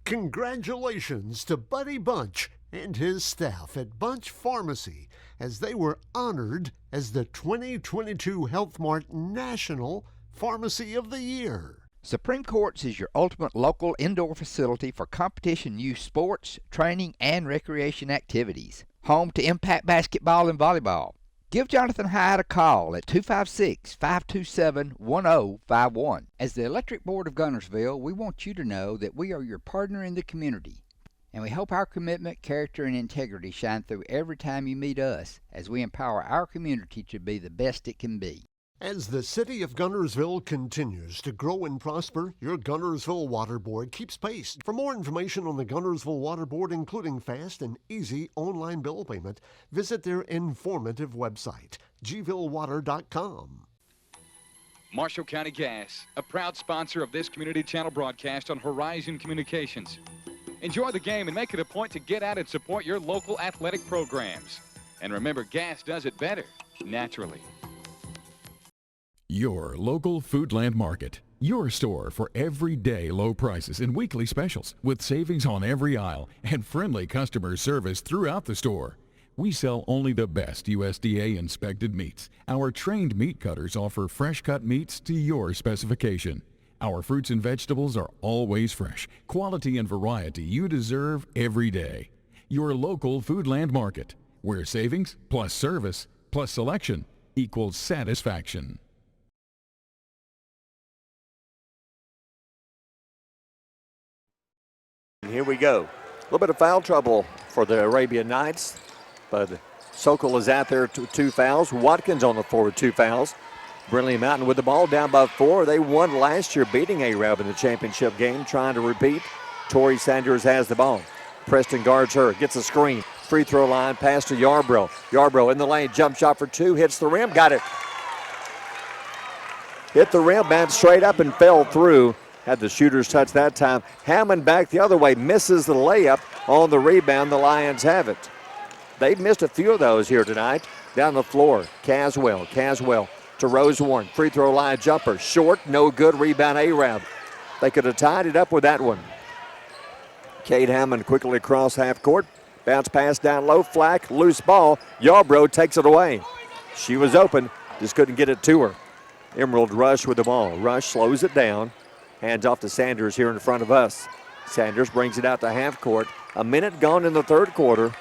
Congratulations to Buddy Bunch and his staff at Bunch Pharmacy as they were honored as the 2022 Health Mart National Pharmacy of the Year. Supreme Courts is your ultimate local indoor facility for competition youth sports, training, and recreation activities. Home to Impact Basketball and Volleyball, Give Jonathan Hyde a call at 256-527-1051. As the Electric Board of Gunnersville, we want you to know that we are your partner in the community, and we hope our commitment, character, and integrity shine through every time you meet us as we empower our community to be the best it can be. As the city of Gunnersville continues to grow and prosper, your Gunnersville Water Board keeps pace. For more information on the Gunnersville Water Board, including fast and easy online bill payment, visit their informative website, gvillewater.com. Marshall County Gas, a proud sponsor of this community channel broadcast on Horizon Communications. Enjoy the game and make it a point to get out and support your local athletic programs. And remember, gas does it better, naturally. Your local Foodland Market. Your store for everyday low prices and weekly specials with savings on every aisle and friendly customer service throughout the store. We sell only the best USDA inspected meats. Our trained meat cutters offer fresh cut meats to your specification. Our fruits and vegetables are always fresh. Quality and variety you deserve every day. Your local Foodland Market, where savings plus service plus selection equals satisfaction. And here we go. A little bit of foul trouble for the Arabian Knights, but Sokol is out there with 2 fouls. Watkins on the floor with 2 fouls. Brindlee Mountain with the ball down by 4. They won last year, beating Arab in the championship game, trying to repeat. Tori Sanders has the ball. Preston guards her, gets a screen. Free throw line, pass to Yarbrough. Yarbrough in the lane, jump shot for 2, hits the rim, got it. Hit the rim, bounced straight up and fell through. Had the shooter's touch that time. Hammond back the other way, misses the layup on the rebound. The Lions have it. They've missed a few of those here tonight. Down the floor, Caswell to Rosewarren. Free throw line jumper, short, no good. Rebound Arab. They could have tied it up with that one. Cade Hammond quickly across half court. Bounce pass down low, Flack, loose ball. Yarbrough takes it away. She was open, just couldn't get it to her. Emerald Rush with the ball. Rush slows it down. Hands off to Sanders here in front of us. Sanders brings it out to half court. A minute gone in the third quarter.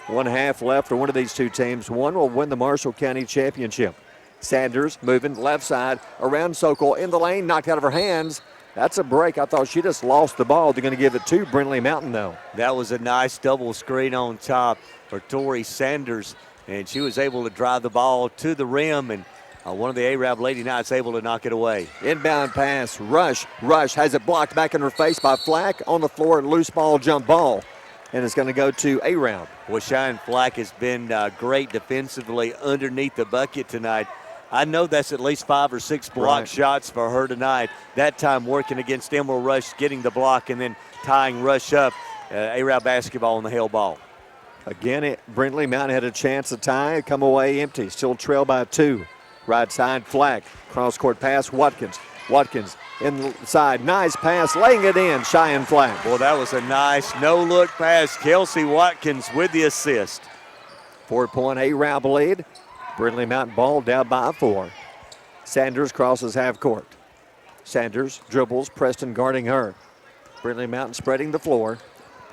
1 half left for one of these two teams. One will win the Marshall County Championship. Sanders moving left side around Sokol in the lane, knocked out of her hands. That's a break. I thought she just lost the ball. They're going to give it to Brindlee Mountain, though. That was a nice double screen on top for Tori Sanders, and she was able to drive the ball to the rim, and one of the Arab Lady Knights able to knock it away. Inbound pass, Rush has it blocked back in her face by Flack. On the floor, loose ball, jump ball. And it's going to go to Arab. Well, Cheyenne Flack has been great defensively underneath the bucket tonight. I know that's at least 5 or 6 block shots for her tonight. That time working against Emerald Rush, getting the block and then tying Rush up. Arab basketball on the hell ball. Again, Brindlee Mountain had a chance to tie, come away empty. Still trail by 2. Right side, Flack. Cross-court pass, Watkins. Watkins inside, nice pass, laying it in, Cheyenne Flack. Well, that was a nice no-look pass. Kelsey Watkins with the assist. 4-point Arab lead. Brindlee Mountain ball down by 4. Sanders crosses half court. Sanders dribbles, Preston guarding her. Brindlee Mountain spreading the floor.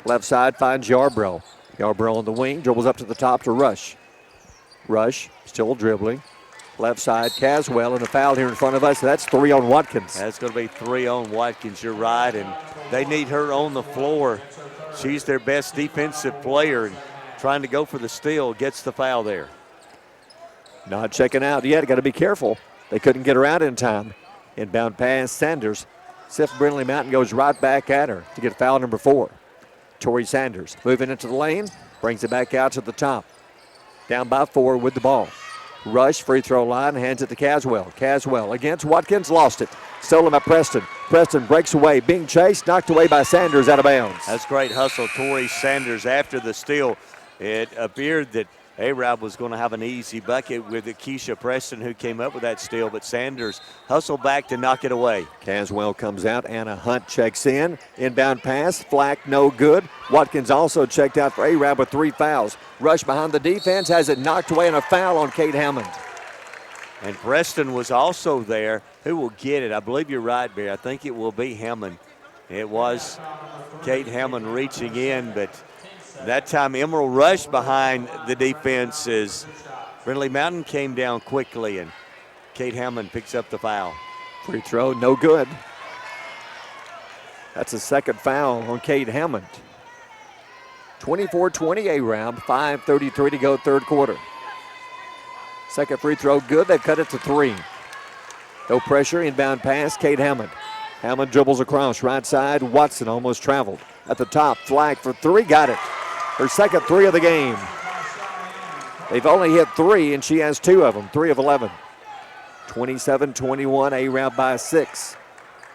Left side finds Yarbrough. Yarbrough on the wing, dribbles up to the top to Rush. Rush still dribbling. Left side, Caswell, and a foul here in front of us. That's 3 on Watkins. That's going to be 3 on Watkins, you're right, and they need her on the floor. She's their best defensive player, and trying to go for the steal, gets the foul there. Not checking out yet, got to be careful. They couldn't get her out in time. Inbound pass, Sanders. Sif Brindlee Mountain goes right back at her to get foul number 4. Tori Sanders moving into the lane, brings it back out to the top. Down by 4 with the ball. Rush, free throw line, hands it to Caswell. Caswell against Watkins, lost it. Stolen by Preston. Preston breaks away, being chased, knocked away by Sanders out of bounds. That's great hustle, Tori Sanders after the steal. It appeared that Arab was going to have an easy bucket with Keisha Preston, who came up with that steal, but Sanders hustled back to knock it away. Caswell comes out, Anna Hunt checks in. Inbound pass, Flack no good. Watkins also checked out for Arab with 3 fouls. Rush behind the defense, has it knocked away, and a foul on Cade Hammond. And Preston was also there. Who will get it? I believe you're right, Barry. I think it will be Hammond. It was Cade Hammond reaching in, but that time Emerald Rush behind the defense is Brindlee Mountain came down quickly, and Kate Hammond picks up the foul. Free throw, no good. That's a second foul on Kate Hammond. 24-20 A-Rab, 5:33 to go third quarter. Second free throw good, they've cut it to 3. No pressure, inbound pass, Kate Hammond. Hammond dribbles across, right side, Watson almost traveled. At the top, flag for 3, got it. Her second 3 of the game. They've only hit 3, and she has 2 of them, 3 of 11. 27-21, A-Rab by 6.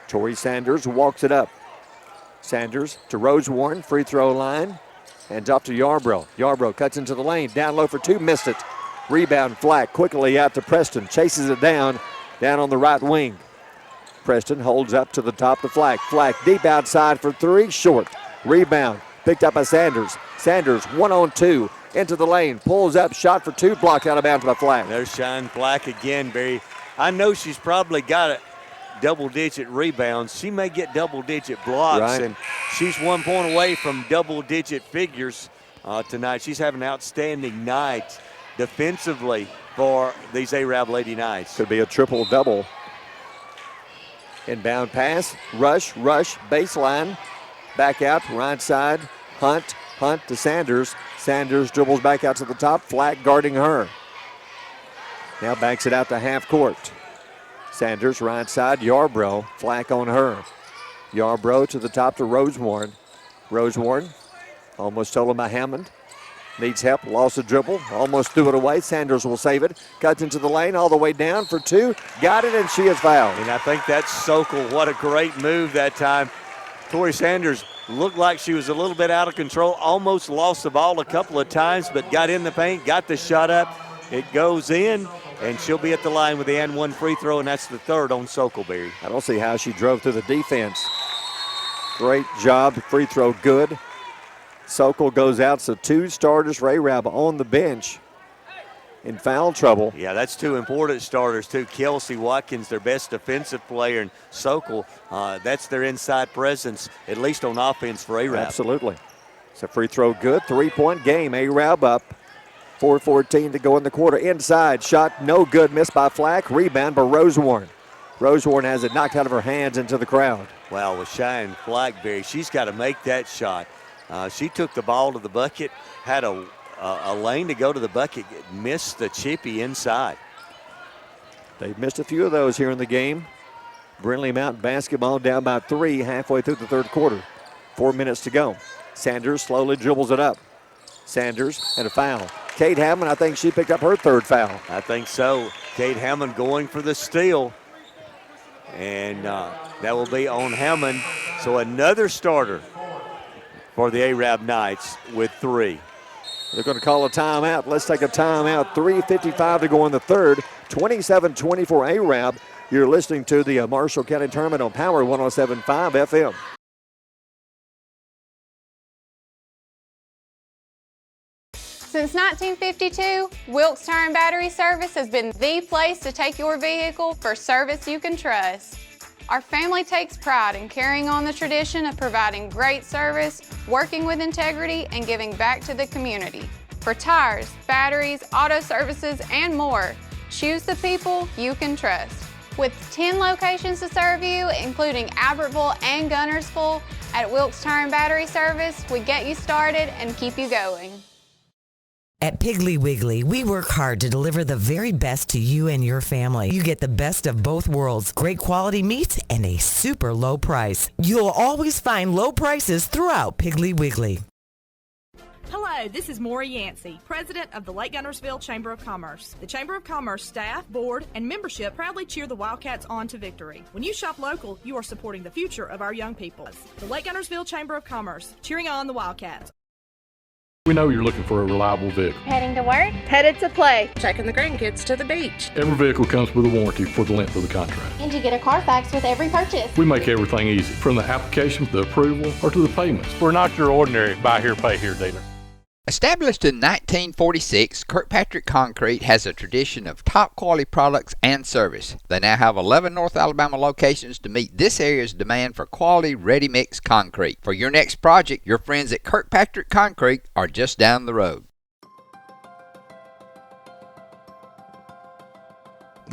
Tori Sanders walks it up. Sanders to Rosewarren, free throw line, and off to Yarbrough. Yarbrough cuts into the lane, down low for 2, missed it. Rebound Flack quickly out to Preston, chases it down on the right wing. Preston holds up to the top of Flack. Flack deep outside for 3, short. Rebound picked up by Sanders. Sanders 1-on-2 into the lane, pulls up, shot for 2, blocked out of bounds by Flack. There's Shine Flack again, Barry. I know she's probably got a double-digit rebounds. She may get double-digit blocks, right, and she's 1 point away from double-digit figures tonight. She's having an outstanding night defensively for these A-Rab Lady Knights. Could be a triple-double. Inbound pass, rush, baseline, back out, right side, Hunt to Sanders. Sanders dribbles back out to the top, Flack guarding her. Now backs it out to half court. Sanders right side, Yarbrough, Flack on her. Yarbrough to the top to Rosewarren. Rosewarren almost stolen by Hammond. Needs help, lost a dribble, almost threw it away. Sanders will save it, cuts into the lane all the way down for 2. Got it, and she is fouled. And I think that's Sokol. What a great move that time. Tori Sanders looked like she was a little bit out of control, almost lost the ball a couple of times, but got in the paint, got the shot up. It goes in, and she'll be at the line with the and 1 free throw, and that's the 3rd on Sokolberry. I don't see how she drove through the defense. Great job, free throw good. Sokol goes out, so 2 starters for A-Rab on the bench in foul trouble. Yeah, that's 2 important starters, too. Kelsey Watkins, their best defensive player, and Sokol, that's their inside presence, at least on offense for A-Rab. Absolutely. So free throw good, 3-point game. A-Rab up, 4:14 to go in the quarter. Inside, shot no good, missed by Flack. Rebound by Rosewarren. Rosewarren has it knocked out of her hands into the crowd. Wow, with Cheyenne Blackberry, she's got to make that shot. She took the ball to the bucket, had a lane to go to the bucket, missed the chippy inside. They've missed a few of those here in the game. Brindlee Mountain basketball down by 3 halfway through the third quarter. 4 minutes to go. Sanders slowly dribbles it up. Sanders and a foul. Kate Hammond, I think she picked up her 3rd foul. I think so. Kate Hammond going for the steal. And that will be on Hammond. So another starter for the A-Rab Knights with 3. They're going to call a timeout. Let's take a timeout. 3:55 to go in the third. 27-24 A-Rab. You're listening to the Marshall County Tournament on Power 107.5 FM. Since 1952, Wilkes Tire and Battery Service has been the place to take your vehicle for service you can trust. Our family takes pride in carrying on the tradition of providing great service, working with integrity, and giving back to the community. For tires, batteries, auto services, and more, choose the people you can trust. With 10 locations to serve you, including Albertville and Gunnersville, at Wilkes Tire and Battery Service, we get you started and keep you going. At Piggly Wiggly, we work hard to deliver the very best to you and your family. You get the best of both worlds, great quality meats and a super low price. You'll always find low prices throughout Piggly Wiggly. Hello, this is Maury Yancey, President of the Lake Gunnersville Chamber of Commerce. The Chamber of Commerce staff, board, and membership proudly cheer the Wildcats on to victory. When you shop local, you are supporting the future of our young people. The Lake Gunnersville Chamber of Commerce, cheering on the Wildcats. We know you're looking for a reliable vehicle. Heading to work? Headed to play. Taking the grandkids to the beach. Every vehicle comes with a warranty for the length of the contract. And you get a Carfax with every purchase. We make everything easy, from the application, the approval, or to the payments. We're not your ordinary buy here, pay here dealer. Established in 1946, Kirkpatrick Concrete has a tradition of top quality products and service. They now have 11 North Alabama locations to meet this area's demand for quality ready-mix concrete. For your next project, your friends at Kirkpatrick Concrete are just down the road.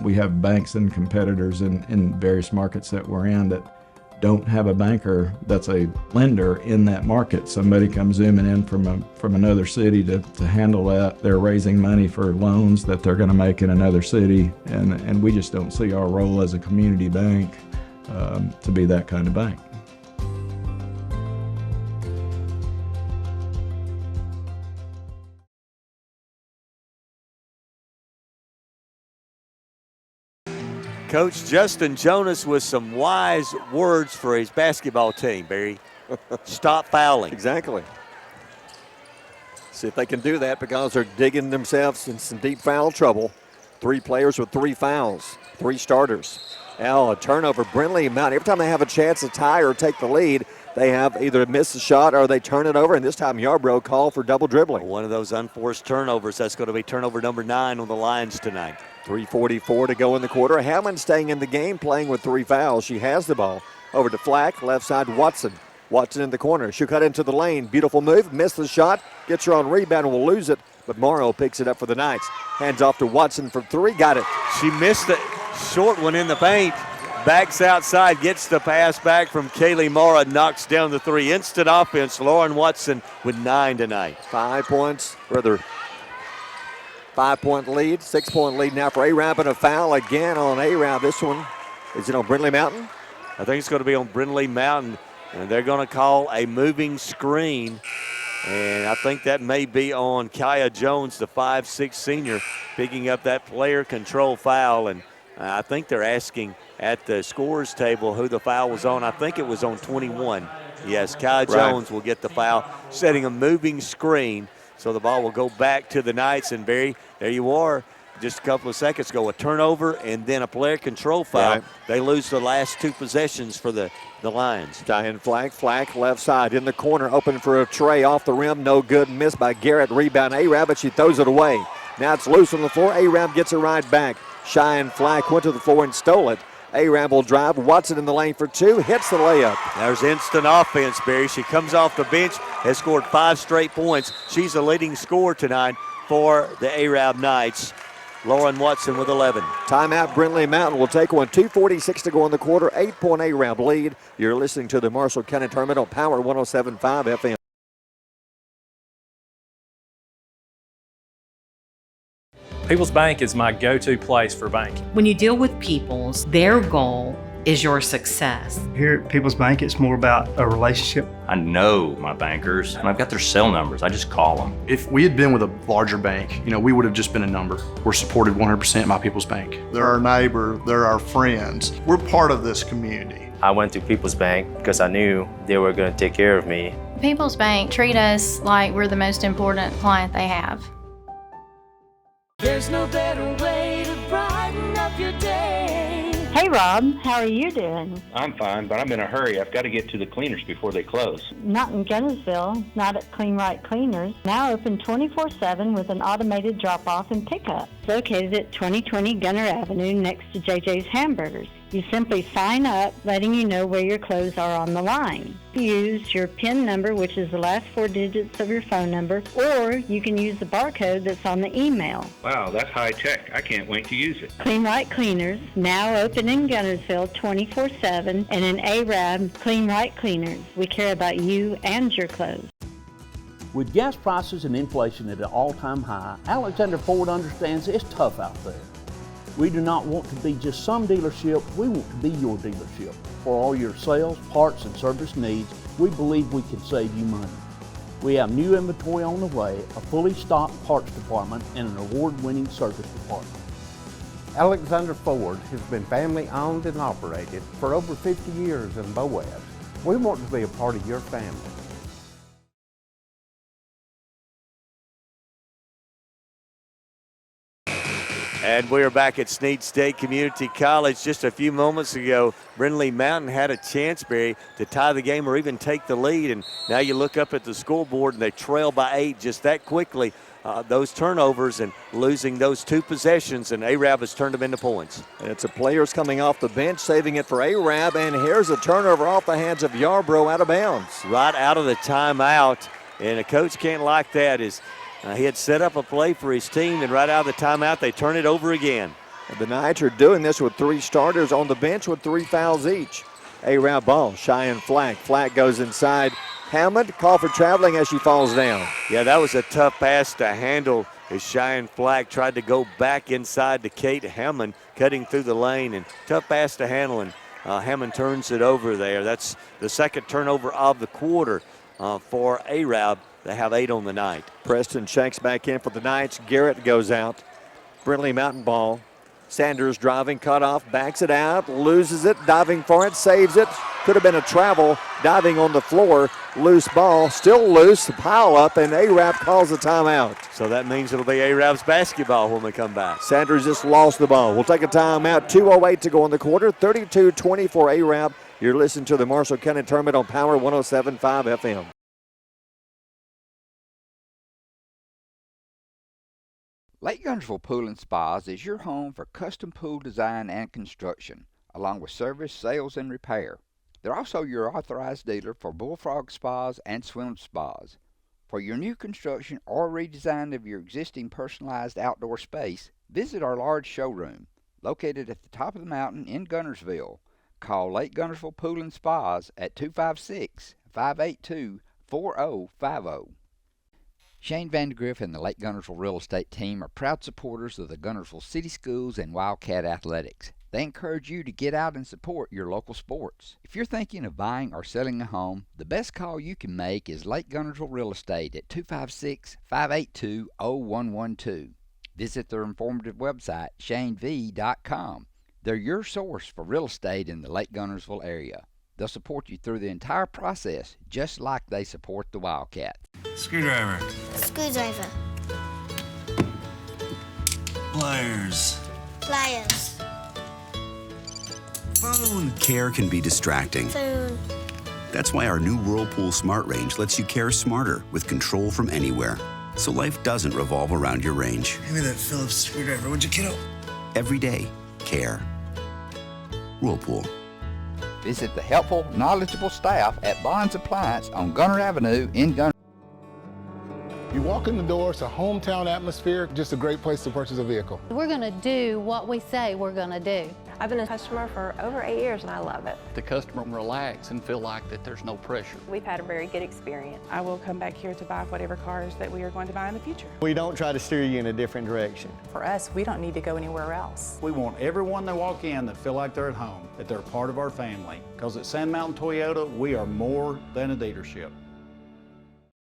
We have banks and competitors in various markets that we're in that don't have a banker that's a lender in that market. Somebody comes zooming in from another city to handle that. They're raising money for loans that they're going to make in another city, and we just don't see our role as a community bank to be that kind of bank. Coach Justin Jonas with some wise words for his basketball team, Barry. Stop fouling. Exactly. See if they can do that because they're digging themselves in some deep foul trouble. 3 players with 3 fouls, 3 starters. Now a turnover, Brindlee Mountain. Every time they have a chance to tie or take the lead, they have either missed a shot or they turn it over, and this time Yarbrough called for double dribbling. One of those unforced turnovers. That's going to be turnover number 9 on the Lions tonight. 3:44 to go in the quarter. Hammond staying in the game, playing with 3 fouls. She has the ball. Over to Flack, left side Watson. Watson in the corner. She'll cut into the lane. Beautiful move. Missed the shot. Gets her on rebound and will lose it. But Morrow picks it up for the Knights. Hands off to Watson for 3. Got it. She missed the short one in the paint. Backs outside. Gets the pass back from Kaylee Morrow. Knocks down the 3. Instant offense. Lauren Watson with 9 tonight. 5 points. Rather 5-point lead. 6-point lead now for Arab, and a foul again on Arab. This one, is it on Brindlee Mountain? I think it's going to be on Brindlee Mountain, and they're going to call a moving screen. And I think that may be on Kaya Jones, the 5'6" senior, picking up that player control foul. And I think they're asking at the scorers table who the foul was on. I think it was on 21. Yes, Kaya Jones will get the foul, setting a moving screen. So the ball will go back to the Knights, and Barry, there you are. Just a couple of seconds ago, a turnover and then a player control foul. Right. They lose the last 2 possessions for the Lions. Diane Flack left side in the corner, open for a tray off the rim. No good, missed by Garrett. Rebound Arab, but she throws it away. Now it's loose on the floor. Arab gets it right back. Cheyenne Flack went to the floor and stole it. Arab will drive. Watson in the lane for 2. Hits the layup. There's instant offense, Barry. She comes off the bench, has scored 5 straight points. She's the leading scorer tonight for the Arab Knights. Lauren Watson with 11. Timeout, Brindlee Mountain will take one. 2:46 to go in the quarter. 8-point Arab lead. You're listening to the Marshall County Tournament on Power 107.5 FM. People's Bank is my go-to place for banking. When you deal with People's, their goal is your success. Here at People's Bank, it's more about a relationship. I know my bankers, and I've got their cell numbers. I just call them. If we had been with a larger bank, we would have just been a number. We're supported 100% by People's Bank. They're our neighbor, they're our friends. We're part of this community. I went to People's Bank because I knew they were going to take care of me. People's Bank treat us like we're the most important client they have. There's no better way to brighten up your day. Hey Rob, how are you doing? I'm fine, but I'm in a hurry. I've got to get to the cleaners before they close. Not in Gunnersville, not at Clean Right Cleaners. Now open 24/7 with an automated drop-off and pickup. Located at 2020 Gunner Avenue next to JJ's Hamburgers. You simply sign up, letting you know where your clothes are on the line. Use your PIN number, which is the last 4 digits of your phone number, or you can use the barcode that's on the email. Wow, that's high tech. I can't wait to use it. Clean Right Cleaners, now open in Gunnersville 24/7, and in Arab, Clean Right Cleaners. We care about you and your clothes. With gas prices and inflation at an all-time high, Alexander Ford understands it's tough out there. We do not want to be just some dealership, we want to be your dealership. For all your sales, parts, and service needs, we believe we can save you money. We have new inventory on the way, a fully stocked parts department, and an award-winning service department. Alexander Ford has been family owned and operated for over 50 years in Boaz. We want to be a part of your family. And we're back at Snead State Community College. Just a few moments ago, Brindlee Mountain had a chance, Barry, to tie the game or even take the lead. And now you look up at the scoreboard and they trail by 8 just that quickly. Those turnovers and losing those 2 possessions, and Arab has turned them into points. And it's the players coming off the bench, saving it for Arab, and here's a turnover off the hands of Yarbrough out of bounds. Right out of the timeout, and a coach can't like that. He had set up a play for his team, and right out of the timeout, they turn it over again. The Knights are doing this with 3 starters on the bench with 3 fouls each. A-Rab ball, Cheyenne Flack. Flack goes inside. Hammond, call for traveling as she falls down. Yeah, that was a tough pass to handle as Cheyenne Flack tried to go back inside to Kate Hammond, cutting through the lane, and tough pass to handle, and Hammond turns it over there. That's the second turnover of the quarter for A-Rab. They have 8 on the night. Preston checks back in for the Knights. Garrett goes out. Brindlee Mountain ball. Sanders driving, cut off, backs it out, loses it, diving for it, saves it. Could have been a travel, diving on the floor. Loose ball, still loose, pile up, and A-Rab calls a timeout. So that means it'll be A-Rab's basketball when we come back. Sanders just lost the ball. We'll take a timeout. 2:08 to go in the quarter. 32-24 A-Rab. You're listening to the Marshall County Tournament on Power 107.5 FM. Lake Guntersville Pool and Spas is your home for custom pool design and construction, along with service, sales, and repair. They're also your authorized dealer for bullfrog spas and swim spas. For your new construction or redesign of your existing personalized outdoor space, visit our large showroom, located at the top of the mountain in Guntersville. Call Lake Guntersville Pool and Spas at 256-582-4050. Shane Vandegrift and the Lake Guntersville Real Estate Team are proud supporters of the Guntersville City Schools and Wildcat Athletics. They encourage you to get out and support your local sports. If you're thinking of buying or selling a home, the best call you can make is Lake Guntersville Real Estate at 256-582-0112. Visit their informative website, shanev.com. They're your source for real estate in the Lake Guntersville area. They'll support you through the entire process, just like they support the Wildcat. Screwdriver. Screwdriver. Pliers. Pliers. Phone. Care can be distracting. Phone. That's why our new Whirlpool Smart Range lets you care smarter with control from anywhere. So life doesn't revolve around your range. Give me that Phillips screwdriver, would you, kiddo? Every day, care. Whirlpool. Visit the helpful, knowledgeable staff at Bonds Appliance on Gunner Avenue in Gunner. You walk in the door, it's a hometown atmosphere, just a great place to purchase a vehicle. We're going to do what we say we're going to do. I've been a customer for over 8 years and I love it. The customer can relax and feel like that there's no pressure. We've had a very good experience. I will come back here to buy whatever cars that we are going to buy in the future. We don't try to steer you in a different direction. For us, we don't need to go anywhere else. We want everyone that walk in that feel like they're at home, that they're part of our family. Because at Sand Mountain Toyota, we are more than a dealership.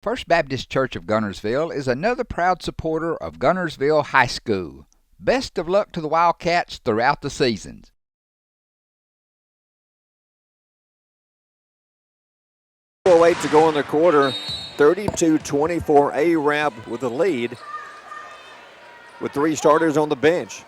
First Baptist Church of Guntersville is another proud supporter of Guntersville High School. Best of luck to the Wildcats throughout the seasons. .08 to go in the quarter. 32-24 A-Rab with the lead, with 3 starters on the bench.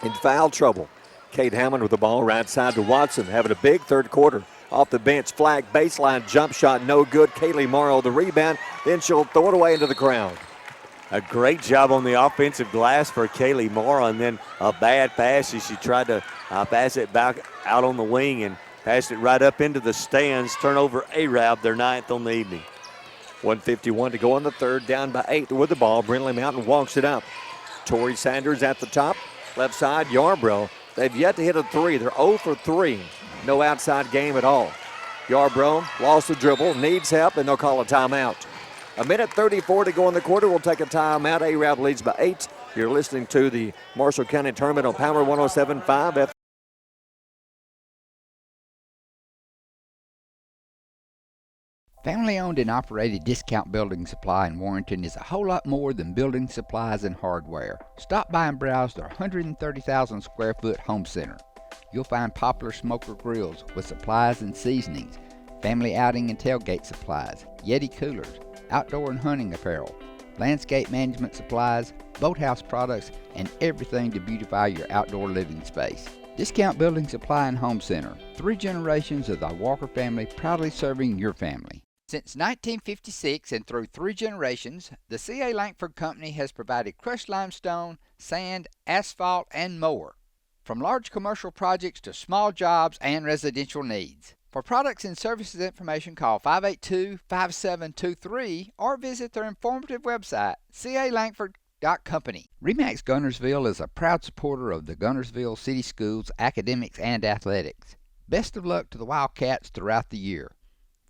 In foul trouble, Kate Hammond with the ball right side to Watson, having a big third quarter. Off the bench, flag, baseline, jump shot, no good. Kaylee Morrow the rebound, then she'll throw it away into the crowd. A great job on the offensive glass for Kaylee Morrow, and then a bad pass as she tried to pass it back out on the wing and passed it right up into the stands. Turnover A-Rab, their 9th on the evening. 1:51 to go in the third, down by 8 with the ball. Brindley Mountain walks it up. Tori Sanders at the top, left side, Yarbrough. They've yet to hit a 3. They're 0 for 3. No outside game at all. Yarbrough lost the dribble, needs help, and they'll call a timeout. 1:34 to go in the quarter. We'll take a timeout. A-Rab leads by 8. You're listening to the Marshall County Tournament on Power 107.5. Family-owned and operated Discount Building Supply in Warrenton is a whole lot more than building supplies and hardware. Stop by and browse their 130,000 square foot home center. You'll find popular smoker grills with supplies and seasonings, family outing and tailgate supplies, Yeti coolers, outdoor and hunting apparel, landscape management supplies, boathouse products, and everything to beautify your outdoor living space. Discount Building Supply and Home Center. 3 generations of the Walker family proudly serving your family. Since 1956 and through 3 generations, the C.A. Langford Company has provided crushed limestone, sand, asphalt, and more. From large commercial projects to small jobs and residential needs. For products and services information, call 582-5723 or visit their informative website, calangford.com. Company. Remax Gunnersville is a proud supporter of the Gunnersville City Schools academics and athletics. Best of luck to the Wildcats throughout the year.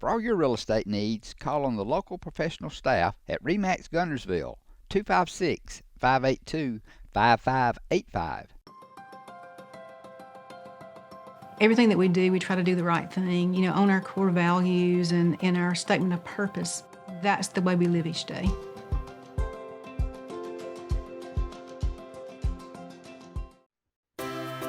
For all your real estate needs, call on the local professional staff at Remax Gunnersville, 256-582-5585. Everything that we do, we try to do the right thing, on our core values and in our statement of purpose. That's the way we live each day.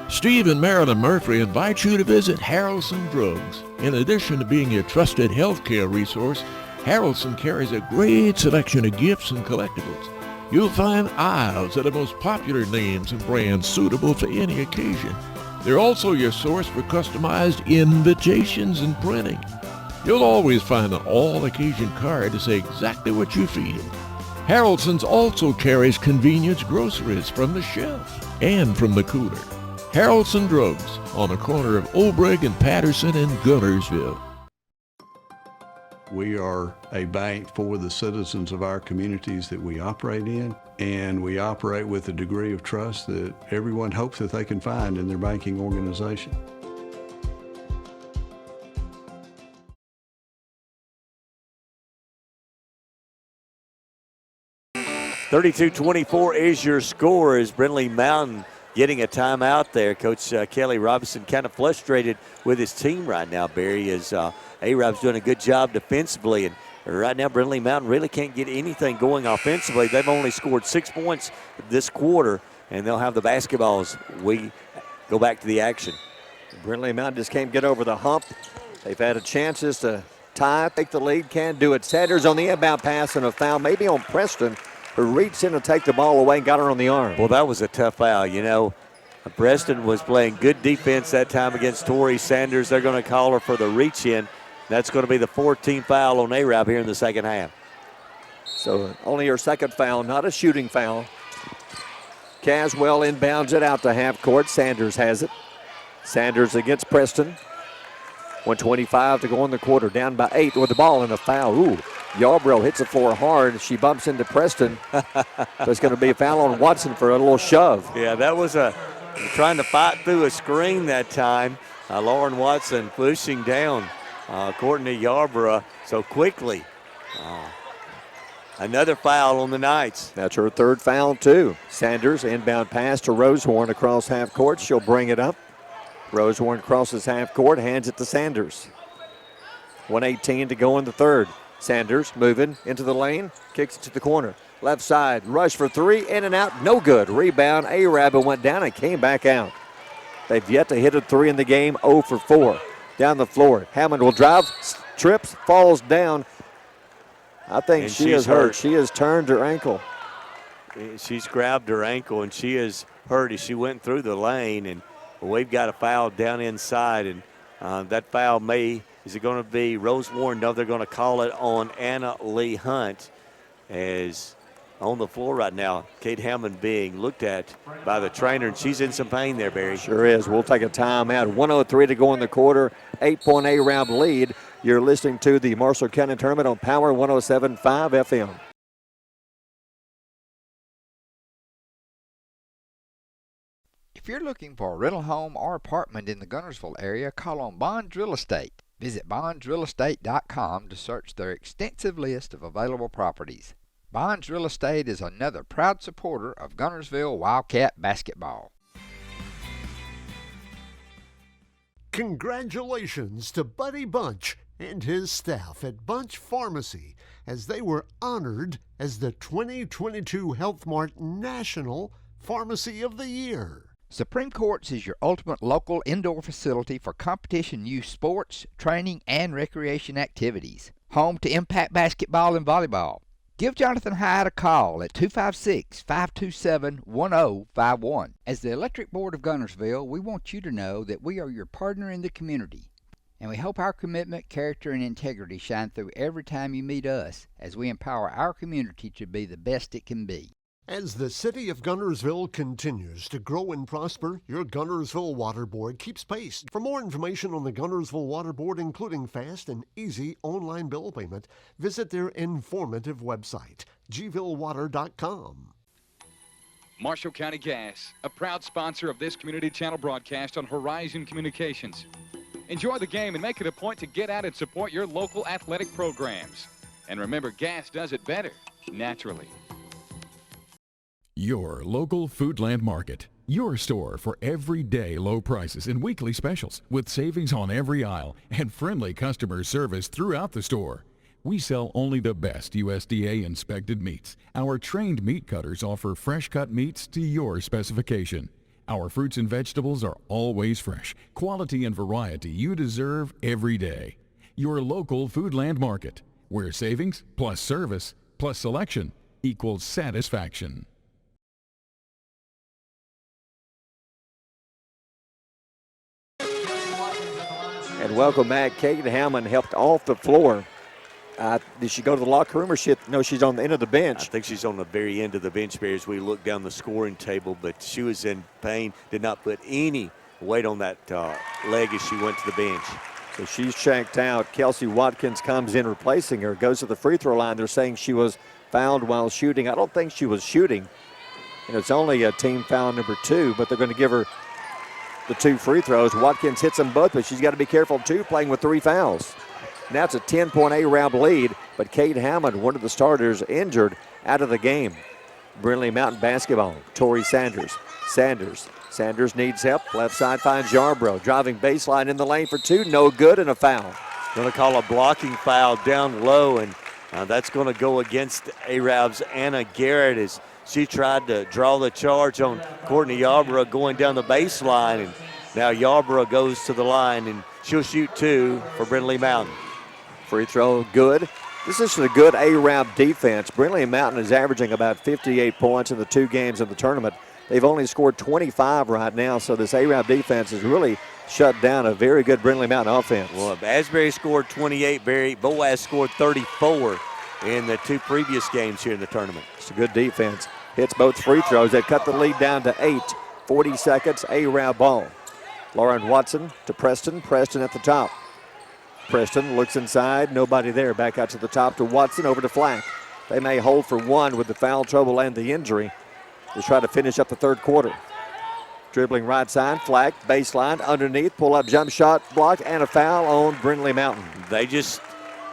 Steve and Marilyn Murphy invite you to visit Harrelson Drugs. In addition to being your trusted healthcare resource, Harrelson carries a great selection of gifts and collectibles. You'll find aisles of the most popular names and brands suitable for any occasion. They're also your source for customized invitations and printing. You'll always find an all-occasion card to say exactly what you feel. Harrelson's also carries convenience groceries from the shelf and from the cooler. Harrelson Drugs on the corner of Obrig and Patterson in Gunnersville. We are a bank for the citizens of our communities that we operate in, and we operate with a degree of trust that everyone hopes that they can find in their banking organization. (32-24) is your score as Brindlee Mountain getting a timeout there. Coach Kelly Robinson kind of frustrated with his team right now, Barry, as A-Rob's doing a good job defensively. And right now, Brindlee Mountain really can't get anything going offensively. They've only scored 6 points this quarter, and they'll have the basketballs. We go back to the action. Brindlee Mountain just can't get over the hump. They've had chances to tie, take the lead, can't do it. Sanders on the inbound pass and a foul, maybe on Preston, who reached in to take the ball away and got her on the arm. Well, that was a tough foul. Preston was playing good defense that time against Tori Sanders. They're going to call her for the reach-in. That's going to be the 14th foul on A-Rab here in the second half. So only her second foul, not a shooting foul. Caswell inbounds it out to half court. Sanders has it. Sanders against Preston. 1:25 to go in the quarter, down by 8 with the ball and a foul. Ooh, Yarbrough hits the floor hard. She bumps into Preston. There's going to be a foul on Watson for a little shove. Yeah, that was trying to fight through a screen that time. Lauren Watson pushing down Courtney Yarbrough so quickly. Another foul on the Knights. That's her third foul, too. Sanders, inbound pass to Rosehorn across half court. She'll bring it up. Rosehorn crosses half court, hands it to Sanders. 1:18 to go in the third. Sanders moving into the lane, kicks it to the corner. Left side, rush for three, in and out, no good. Rebound, A-Rab went down and came back out. They've yet to hit a three in the game, 0 for 4. Down the floor, Hammond will drive, trips, falls down. I think she is hurt. She has turned her ankle. She's grabbed her ankle, and she is hurt as she went through the lane, and we've got a foul down inside, and that foul is it going to be Rose Warren? No, they're going to call it on Anna Lee Hunt, as on the floor right now, Kate Hammond being looked at by the trainer, and she's in some pain there, Barry. Sure is. We'll take a timeout. 1:03 to go in the quarter, 8-point A-Rab lead. You're listening to the Marshall County Tournament on Power 107.5 FM. If you're looking for a rental home or apartment in the Gunnersville area, call on Bonds Real Estate. Visit bondsrealestate.com to search their extensive list of available properties. Bonds Real Estate is another proud supporter of Gunnersville Wildcat basketball. Congratulations to Buddy Bunch and his staff at Bunch Pharmacy as they were honored as the 2022 Health Mart National Pharmacy of the Year. Supreme Courts is your ultimate local indoor facility for competition youth sports, training, and recreation activities. Home to Impact Basketball and Volleyball. Give Jonathan Hyde a call at 256-527-1051. As the Electric Board of Gunnersville, we want you to know that we are your partner in the community. And we hope our commitment, character, and integrity shine through every time you meet us as we empower our community to be the best it can be. As the city of Gunnersville continues to grow and prosper, your Gunnersville Water Board keeps pace. For more information on the Gunnersville Water Board, including fast and easy online bill payment, visit their informative website, gvillewater.com. Marshall County Gas, a proud sponsor of this community channel broadcast on Horizon Communications. Enjoy the game and make it a point to get out and support your local athletic programs. And remember, gas does it better, naturally. Your local Foodland Market. Your store for everyday low prices and weekly specials with savings on every aisle and friendly customer service throughout the store. We sell only the best USDA inspected meats. Our trained meat cutters offer fresh cut meats to your specification. Our fruits and vegetables are always fresh, quality and variety you deserve every day. Your local Foodland Market, where savings plus service plus selection equals satisfaction. And welcome back. Kate Hammond helped off the floor. Did she go to the locker room or no, she's on the end of the bench. I think she's on the very end of the bench, Barry, as we look down the scoring table, but she was in pain, did not put any weight on that leg as she went to the bench. So she's checked out. Kelsey Watkins comes in replacing her, goes to the free throw line. They're saying she was fouled while shooting. I don't think she was shooting. And it's only a team foul number 2, but they're going to give her the 2 free throws. Watkins hits them both, but she's got to be careful too, playing with 3 fouls. Now it's a 10-point A-Rab lead, but Kate Hammond, one of the starters, injured, out of the game. Brindlee Mountain basketball. Tori Sanders. Sanders needs help. Left side finds Yarbrough. Driving baseline in the lane for 2. No good and a foul. Going to call a blocking foul down low, and that's going to go against A-Rab's Anna Garrett as she tried to draw the charge on Courtney Yarbrough going down the baseline, and now Yarbrough goes to the line, and she'll shoot 2 for Brindlee Mountain. Free throw good. This is a good A-Rab defense. Brindlee Mountain is averaging about 58 points in the 2 games in the tournament. They've only scored 25 right now, so this A-Rab defense has really shut down a very good Brindlee Mountain offense. Well, Asbury scored 28, Barry. Boaz scored 34 in the 2 previous games here in the tournament. It's a good defense. Hits both free throws. They cut the lead down to 8. 40 seconds, A-Rab ball. Lauren Watson to Preston. Preston at the top. Preston looks inside. Nobody there. Back out to the top to Watson. Over to Flack. They may hold for 1 with the foul trouble and the injury. They try to finish up the 3rd quarter. Dribbling right side. Flack, baseline, underneath. Pull up jump shot, block, and a foul on Brindlee Mountain. They just,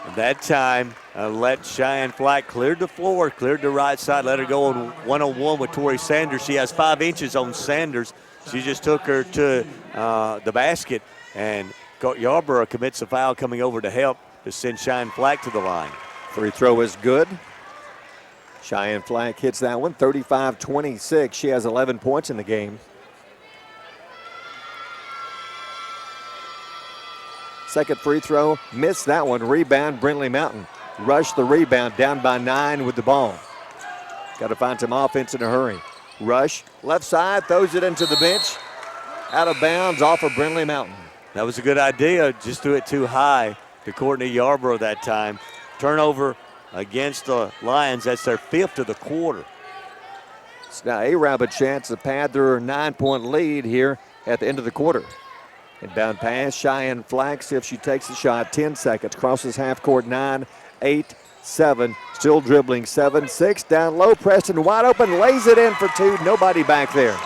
at that time, let Cheyenne Flack cleared the floor, cleared the right side, let her go on one-on-one with Tori Sanders. She has 5 inches on Sanders. She just took her to the basket, and Yarbrough commits a foul coming over to help to send Cheyenne Flack to the line. Free throw is good. Cheyenne Flack hits that one, 35-26. She has 11 points in the game. Second free throw, missed that one. Rebound, Brindlee Mountain. Rush the rebound, down by 9 with the ball. Got to find some offense in a hurry. Rush, left side, throws it into the bench. Out of bounds, off of Brindlee Mountain. That was a good idea, just threw it too high to Courtney Yarbrough that time. Turnover against the Lions, that's their 5th of the quarter. It's now A-Rab a chance to pad their 9-point lead here at the end of the quarter. Inbound pass, Cheyenne Flack, see if she takes the shot. 10 seconds, crosses half court, 9, 8, 7. Still dribbling, 7, 6. Down low, Preston wide open, lays it in for 2. Nobody back there.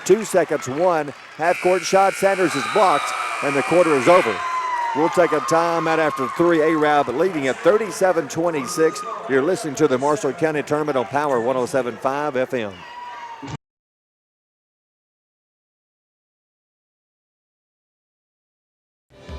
2 seconds, 1. Half court shot, Sanders is blocked, and the quarter is over. We'll take a timeout after 3. A-Rab leading at 37-26. You're listening to the Marshall County Tournament on Power 107.5 FM.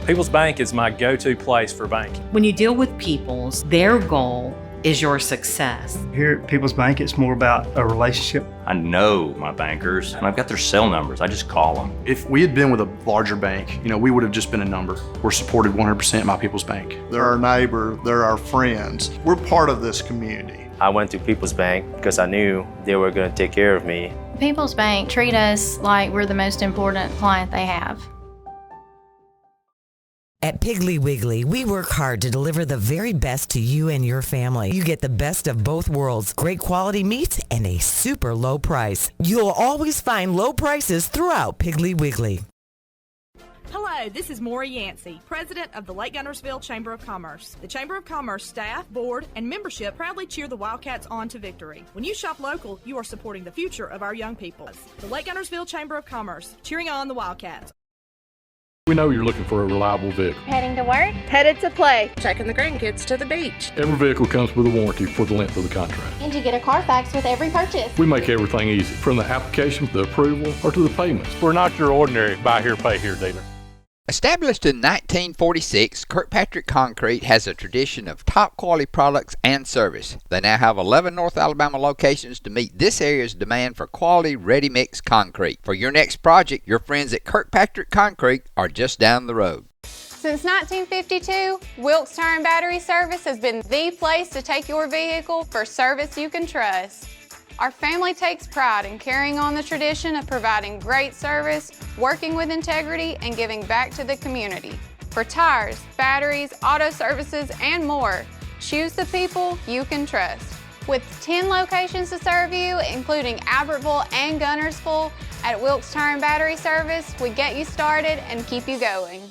People's Bank is my go-to place for banking. When you deal with People's, their goal is your success. Here at People's Bank, it's more about a relationship. I know my bankers, and I've got their cell numbers. I just call them. If we had been with a larger bank, we would have just been a number. We're supported 100% by People's Bank. They're our neighbor, they're our friends. We're part of this community. I went to People's Bank because I knew they were going to take care of me. People's Bank treat us like we're the most important client they have. At Piggly Wiggly, we work hard to deliver the very best to you and your family. You get the best of both worlds, great quality meats and a super low price. You'll always find low prices throughout Piggly Wiggly. Hello, this is Maury Yancey, President of the Lake Guntersville Chamber of Commerce. The Chamber of Commerce staff, board, and membership proudly cheer the Wildcats on to victory. When you shop local, you are supporting the future of our young people. The Lake Guntersville Chamber of Commerce, cheering on the Wildcats. We know you're looking for a reliable vehicle. Heading to work? Headed to play. Taking the grandkids to the beach. Every vehicle comes with a warranty for the length of the contract. And you get a Carfax with every purchase. We make everything easy, from the application to the approval or to the payments. We're not your ordinary buy here, pay here dealer. Established in 1946, Kirkpatrick Concrete has a tradition of top quality products and service. They now have 11 North Alabama locations to meet this area's demand for quality ready-mix concrete. For your next project, your friends at Kirkpatrick Concrete are just down the road. Since 1952, Wilkes Tire and Battery Service has been the place to take your vehicle for service you can trust. Our family takes pride in carrying on the tradition of providing great service, working with integrity, and giving back to the community. For tires, batteries, auto services, and more, choose the people you can trust. With 10 locations to serve you, including Albertville and Guntersville, at Wilkes Tire and Battery Service, we get you started and keep you going.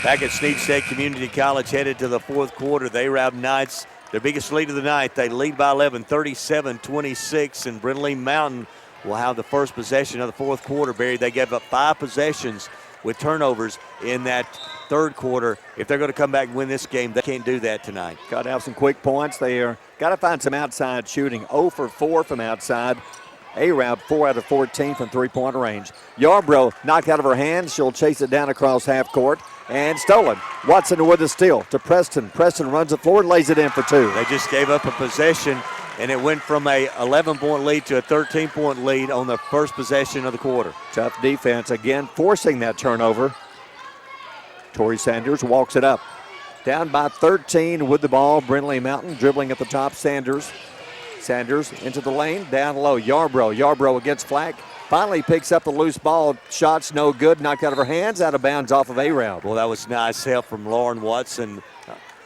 Back at Snead State Community College, headed to the fourth quarter. The Arab Knights, their biggest lead of the night. They lead by 11, 37-26, and Brindlee Mountain will have the first possession of the fourth quarter. Barry, they gave up 5 possessions with turnovers in that third quarter. If they're going to come back and win this game, they can't do that tonight. Got to have some quick points. They are got to find some outside shooting. 0 for 4 from outside. Arab 4 out of 14 from three-point range. Yarbrough knocked out of her hands. She'll chase it down across half court. And stolen. Watson with the steal to Preston. Preston runs the floor and lays it in for 2. They just gave up a possession, and it went from a 11-point lead to a 13-point lead on the first possession of the quarter. Tough defense again, forcing that turnover. Tori Sanders walks it up. Down by 13 with the ball. Brindlee Mountain dribbling at the top. Sanders into the lane, down low. Yarbrough against Flack. Finally picks up the loose ball. Shots no good. Knocked out of her hands. Out of bounds off of Arab. Well, that was nice help from Lauren Watson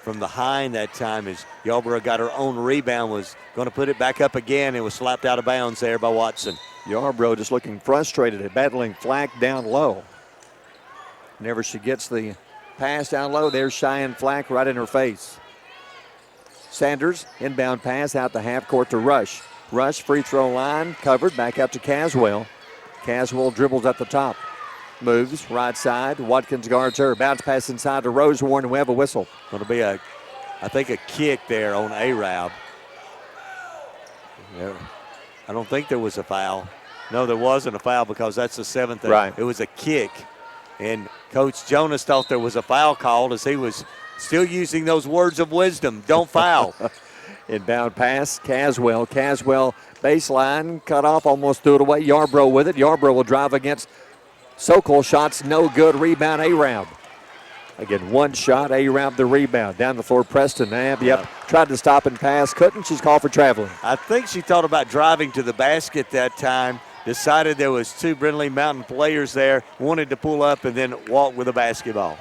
from behind that time as Yarbrough got her own rebound. Was going to put it back up again. It was slapped out of bounds there by Watson. Yarbrough just looking frustrated at battling Flack down low. Whenever she gets the pass down low, there's Cheyenne Flack right in her face. Sanders, inbound pass out the half court to Rush. Rush, free throw line, covered, back out to Caswell. Caswell dribbles at the top. Moves, right side, Watkins guards her. Bounce pass inside to Rosewarren, and we have a whistle. Going to be, I think, a kick there on Arab. I don't think there was a foul. No, there wasn't a foul because that's the 7th. Right. It was a kick. And Coach Jonas thought there was a foul called as he was still using those words of wisdom. Don't foul. Inbound pass, Caswell. Caswell baseline, cut off, almost threw it away. Yarbrough with it. Yarbrough will drive against Sokol. Shots no good. Rebound, Arab. Again, one shot, Arab the rebound. Down the floor, Preston. Tried to stop and pass. Couldn't. She's called for traveling. I think she thought about driving to the basket that time. Decided there was 2 Brindlee Mountain players there. Wanted to pull up and then walk with a basketball.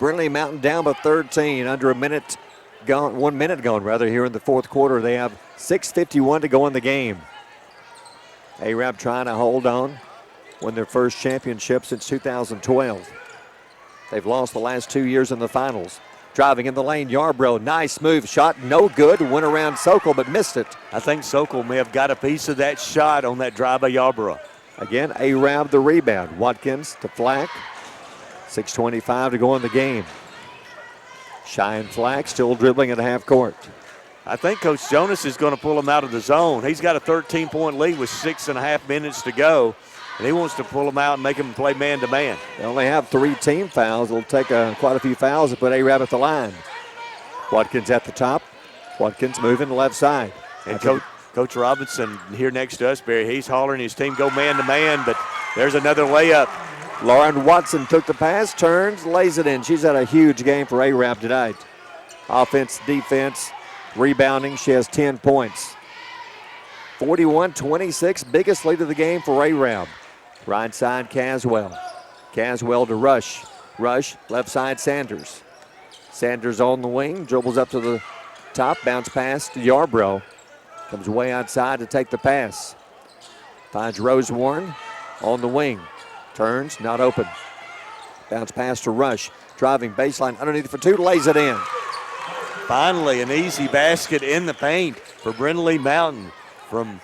Brindlee Mountain down by 13. Under 1 minute gone here in the fourth quarter. They have 6:51 to go in the game. Arab trying to hold on, win their first championship since 2012. They've lost the last 2 years in the finals. Driving in the lane, Yarbrough, nice move, shot no good, went around Sokol but missed it. I think Sokol may have got a piece of that shot on that drive by Yarbrough. Again, Arab the rebound. Watkins to Flack. 6:25 to go in the game. Cheyenne Flack still dribbling at half court. I think Coach Jonas is going to pull him out of the zone. He's got a 13-point lead with 6.5 minutes to go, and he wants to pull him out and make him play man-to-man. They only have 3 team fouls. It'll take quite a few fouls to put Arab at the line. Watkins at the top. Watkins moving left side. And Coach Robinson here next to us, Barry, he's hollering his team go man-to-man, but there's another layup. Lauren Watson took the pass, turns, lays it in. She's had a huge game for Arab tonight. Offense, defense, rebounding. She has 10 points. 41-26, biggest lead of the game for Arab. Right side, Caswell. Caswell to Rush. Rush, left side, Sanders. Sanders on the wing, dribbles up to the top, bounce pass to Yarbrough. Comes way outside to take the pass. Finds Rosewarren on the wing. Turns, not open. Bounce pass to Rush. Driving baseline underneath for two, lays it in. Finally, an easy basket in the paint for Brindlee Mountain from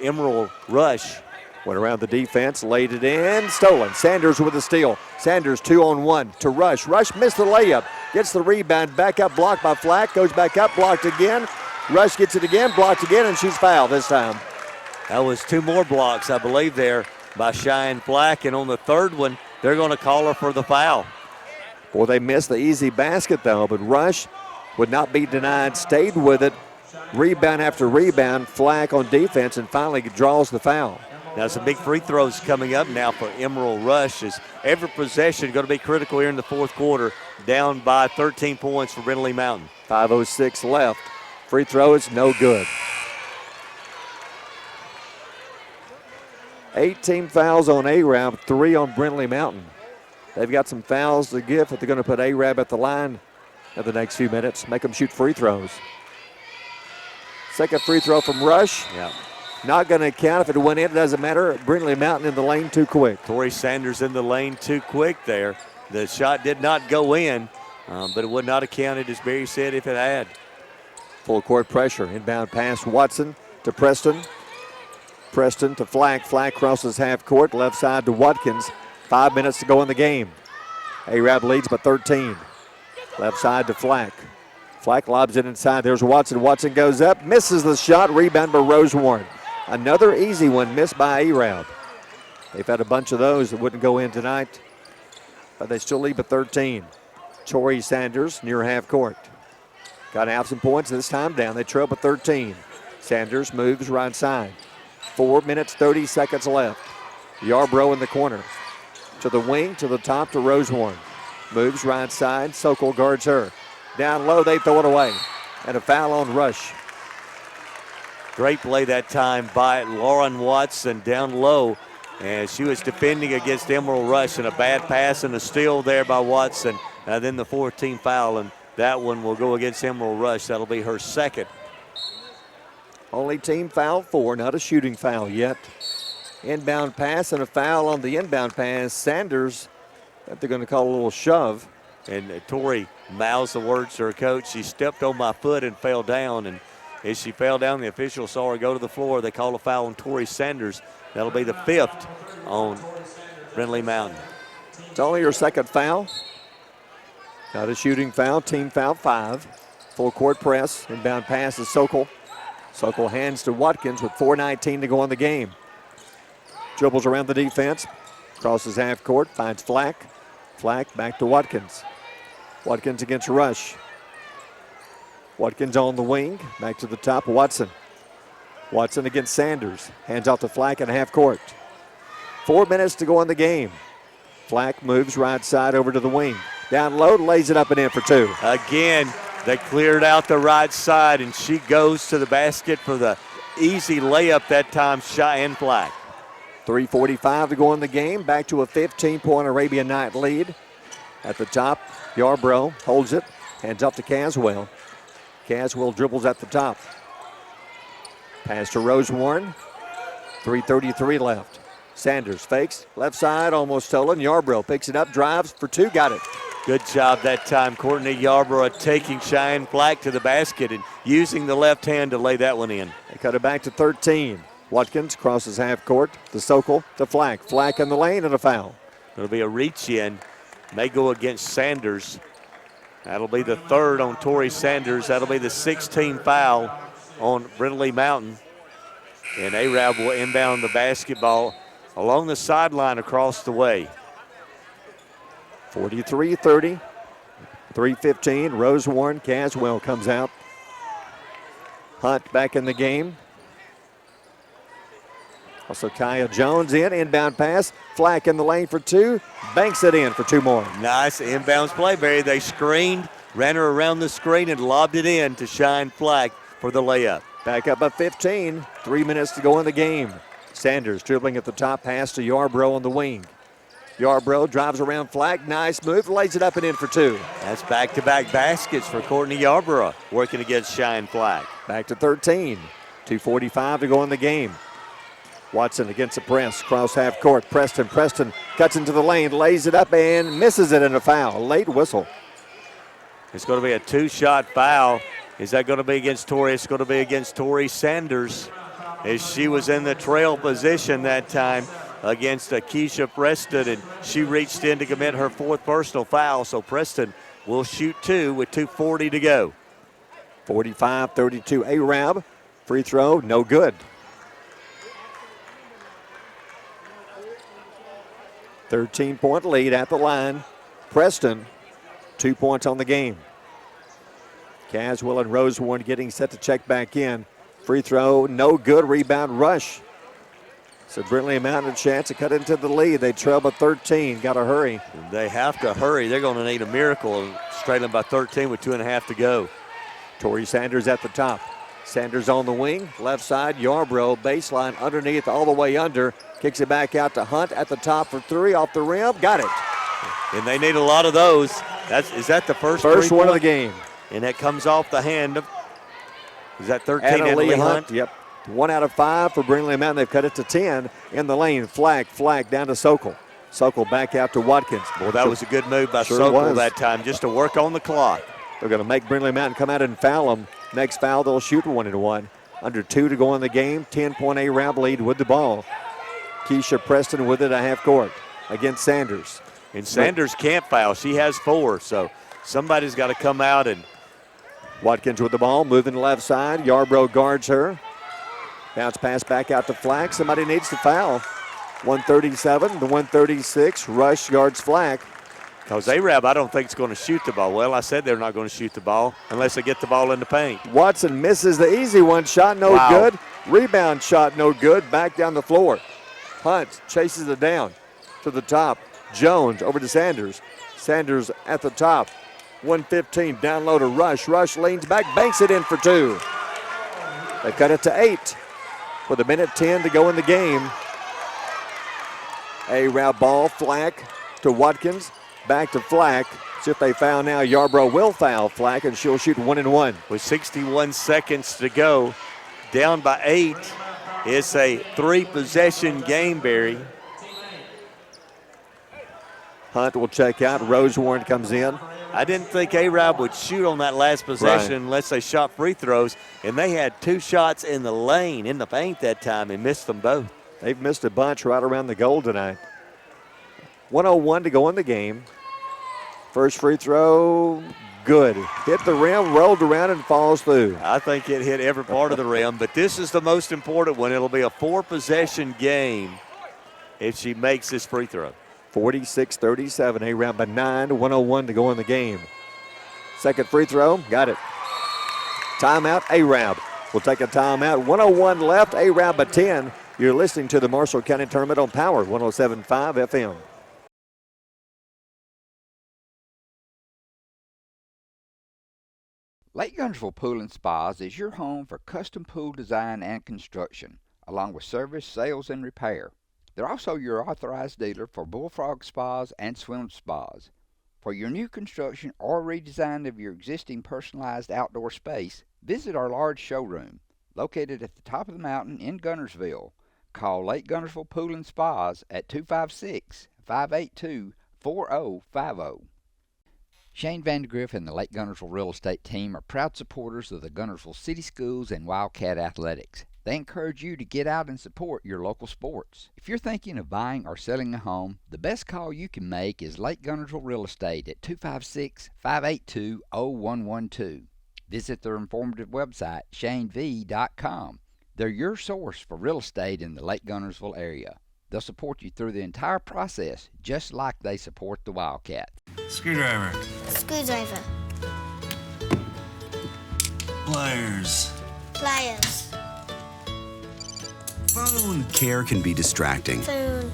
Emerald Rush. Went around the defense, laid it in, stolen. Sanders with a steal. Sanders 2-on-1 to Rush. Rush missed the layup, gets the rebound, back up, blocked by Flack, goes back up, blocked again. Rush gets it again, blocked again, and she's fouled this time. That was two more blocks, I believe, there by Cheyenne Flack, and on the third one, they're going to call her for the foul. Boy, they missed the easy basket, though, but Rush would not be denied, stayed with it. Rebound after rebound, Flack on defense, and finally draws the foul. Now some big free throws coming up now for Emerald Rush, as every possession going to be critical here in the fourth quarter, down by 13 points for Brindlee Mountain. 5:06 left. Free throw is no good. 18 fouls on Arab, 3 on Brindlee Mountain. They've got some fouls to give, but they're going to put Arab at the line in the next few minutes, make them shoot free throws. Second free throw from Rush. Yeah. Not going to count. If it went in, it doesn't matter. Brindlee Mountain in the lane too quick. Tori Sanders in the lane too quick there. The shot did not go in, but it would not have counted, as Barry said, if it had. Full court pressure. Inbound pass, Watson to Preston. Preston to Flack. Flack crosses half court, left side to Watkins. 5 minutes to go in the game. Arab leads by 13. Left side to Flack. Flack lobs it inside. There's Watson. Watson goes up, misses the shot. Rebound by Rosewarren. Another easy one missed by Arab. They've had a bunch of those that wouldn't go in tonight, but they still lead by 13. Tori Sanders near half court. Got to have some points this time down. They trail by 13. Sanders moves right side. 4 minutes, 30 seconds left. Yarbrough in the corner. To the wing, to the top, to Rosewarren. Moves right side. Sokol guards her. Down low, they throw it away. And a foul on Rush. Great play that time by Lauren Watson down low. And she was defending against Emerald Rush, and a bad pass and a steal there by Watson. Then the 14th foul, and that one will go against Emerald Rush. That'll be her second. Only team foul 4, not a shooting foul yet. Inbound pass and a foul on the inbound pass. Sanders, they're going to call a little shove. And Tori mouths the words to her coach. She stepped on my foot and fell down. And as she fell down, the officials saw her go to the floor. They call a foul on Tori Sanders. That'll be the 5th on Brindlee Mountain. It's only her second foul. Not a shooting foul. Team foul 5. Full court press. Inbound pass is Sokol. Sokol hands to Watkins with 4:19 to go in the game. Dribbles around the defense. Crosses half court. Finds Flack. Flack back to Watkins. Watkins against Rush. Watkins on the wing. Back to the top. Watson. Watson against Sanders. Hands off to Flack at half court. 4 minutes to go in the game. Flack moves right side over to the wing. Down low, lays it up and in for 2. Again, they cleared out the right side, and she goes to the basket for the easy layup that time, Cheyenne Flack. 3:45 to go in the game. Back to a 15-point Arabian Night lead. At the top, Yarbrough holds it. Hands off to Caswell. Caswell dribbles at the top. Pass to Rosewarren. 3:33 left. Sanders fakes. Left side, almost stolen. Yarbrough picks it up, drives for 2, got it. Good job that time. Courtney Yarbrough taking Cheyenne Flack to the basket and using the left hand to lay that one in. They cut it back to 13. Watkins crosses half court to Sokol to Flack. Flack in the lane and a foul. It'll be a reach in. May go against Sanders. That'll be the 3rd on Tori Sanders. That'll be the 16th foul on Brindlee Mountain. And Arab will inbound the basketball along the sideline across the way. 43-30. 3:15. Rosewarren. Caswell comes out. Hunt back in the game. Also Kaya Jones in. Inbound pass. Flack in the lane for 2. Banks it in for 2 more. Nice inbounds play, Barry. They screened, ran her around the screen, and lobbed it in to Cheyenne Flack for the layup. Back up by 15. 3 minutes to go in the game. Sanders dribbling at the top. Pass to Yarbrough on the wing. Yarbrough drives around Flack. Nice move. Lays it up and in for 2. That's back-to-back baskets for Courtney Yarbrough working against Cheyenne Flack. Back to 13. 2:45 to go in the game. Watson against the press, cross half court. Preston cuts into the lane, lays it up and misses it in a foul. Late whistle. It's going to be a 2-shot foul. Is that going to be against Tori? It's going to be against Tori Sanders, as she was in the trail position that time against Keisha Preston, and she reached in to commit her 4th personal foul. So Preston will shoot 2 with 2:40 to go. 45-32 Arab. Free throw, no good. 13-point lead at the line. Preston, 2 points on the game. Caswell and Rosewarne getting set to check back in. Free throw, no good. Rebound, Rush. So Brindlee Mountain a chance to cut into the lead. They trail by 13. Got to hurry. They have to hurry. They're going to need a miracle. Trailing by 13 with 2.5 to go. Tori Sanders at the top. Sanders on the wing. Left side, Yarbrough. Baseline underneath, all the way under. Kicks it back out to Hunt at the top for 3 off the rim. Got it. And they need a lot of those. Is that the first one of the game? And that comes off the hand of, is that 13? Annalee Hunt. Yep. 1 out of 5 for Brindlee Mountain. They've cut it to 10 in the lane. Flag down to Sokol. Sokol back out to Watkins. Well, that was a good move by Sokol that time, just to work on the clock. They're going to make Brindlee Mountain come out and foul them. Next foul, they'll shoot 1-1. Under 2 to go in the game. 10-point Arab lead with the ball. Keisha Preston with it at half court against Sanders. And Sanders can't foul. She has 4, so somebody's got to come out and. Watkins with the ball, moving to the left side. Yarbrough guards her. Bounce pass back out to Flack. Somebody needs to foul. 137 to 136. Rush guards Flack. Because Arab, I don't think is going to shoot the ball. Well, I said they're not going to shoot the ball unless they get the ball in the paint. Watson misses the easy one. Shot no good. Rebound shot no good. Back down the floor. Hunt chases it down to the top. Jones over to Sanders. Sanders at the top. 115 down low to Rush. Rush leans back, banks it in for 2. They cut it to 8 with 1:10 to go in the game. Arab ball, Flack to Watkins, back to Flack. See if they foul now. Yarbrough will foul Flack, and she'll shoot 1-1. With 61 seconds to go, down by 8. It's a 3-possession game, Barry. Hunt will check out. Rosewarne comes in. I didn't think Arab would shoot on that last possession unless they shot free throws, and they had 2 shots in the lane, in the paint that time, and missed them both. They've missed a bunch right around the goal tonight. 1:01 to go in the game. First free throw, good. Hit the rim, rolled around, and falls through. I think it hit every part of the rim, but this is the most important one. It'll be a 4-possession game if she makes this free throw. 46-37, Arab by 9, 1:01 to go in the game. Second free throw, got it. Timeout, Arab. We'll take a timeout. 1:01 left, Arab by 10. You're listening to the Marshall County Tournament on Power 107.5 FM. Lake Guntersville Pool and Spas is your home for custom pool design and construction, along with service, sales, and repair. They're also your authorized dealer for bullfrog spas and swim spas. For your new construction or redesign of your existing personalized outdoor space, visit our large showroom, located at the top of the mountain in Guntersville. Call Lake Guntersville Pool and Spas at 256-582-4050. Shane Vandegrift and the Lake Guntersville Real Estate Team are proud supporters of the Guntersville City Schools and Wildcat Athletics. They encourage you to get out and support your local sports. If you're thinking of buying or selling a home, the best call you can make is Lake Guntersville Real Estate at 256-582-0112. Visit their informative website, shanev.com. They're your source for real estate in the Lake Guntersville area. They'll support you through the entire process, just like they support the Wildcat. Screwdriver. Screwdriver. Pliers. Pliers. Phone. Care can be distracting. Phone.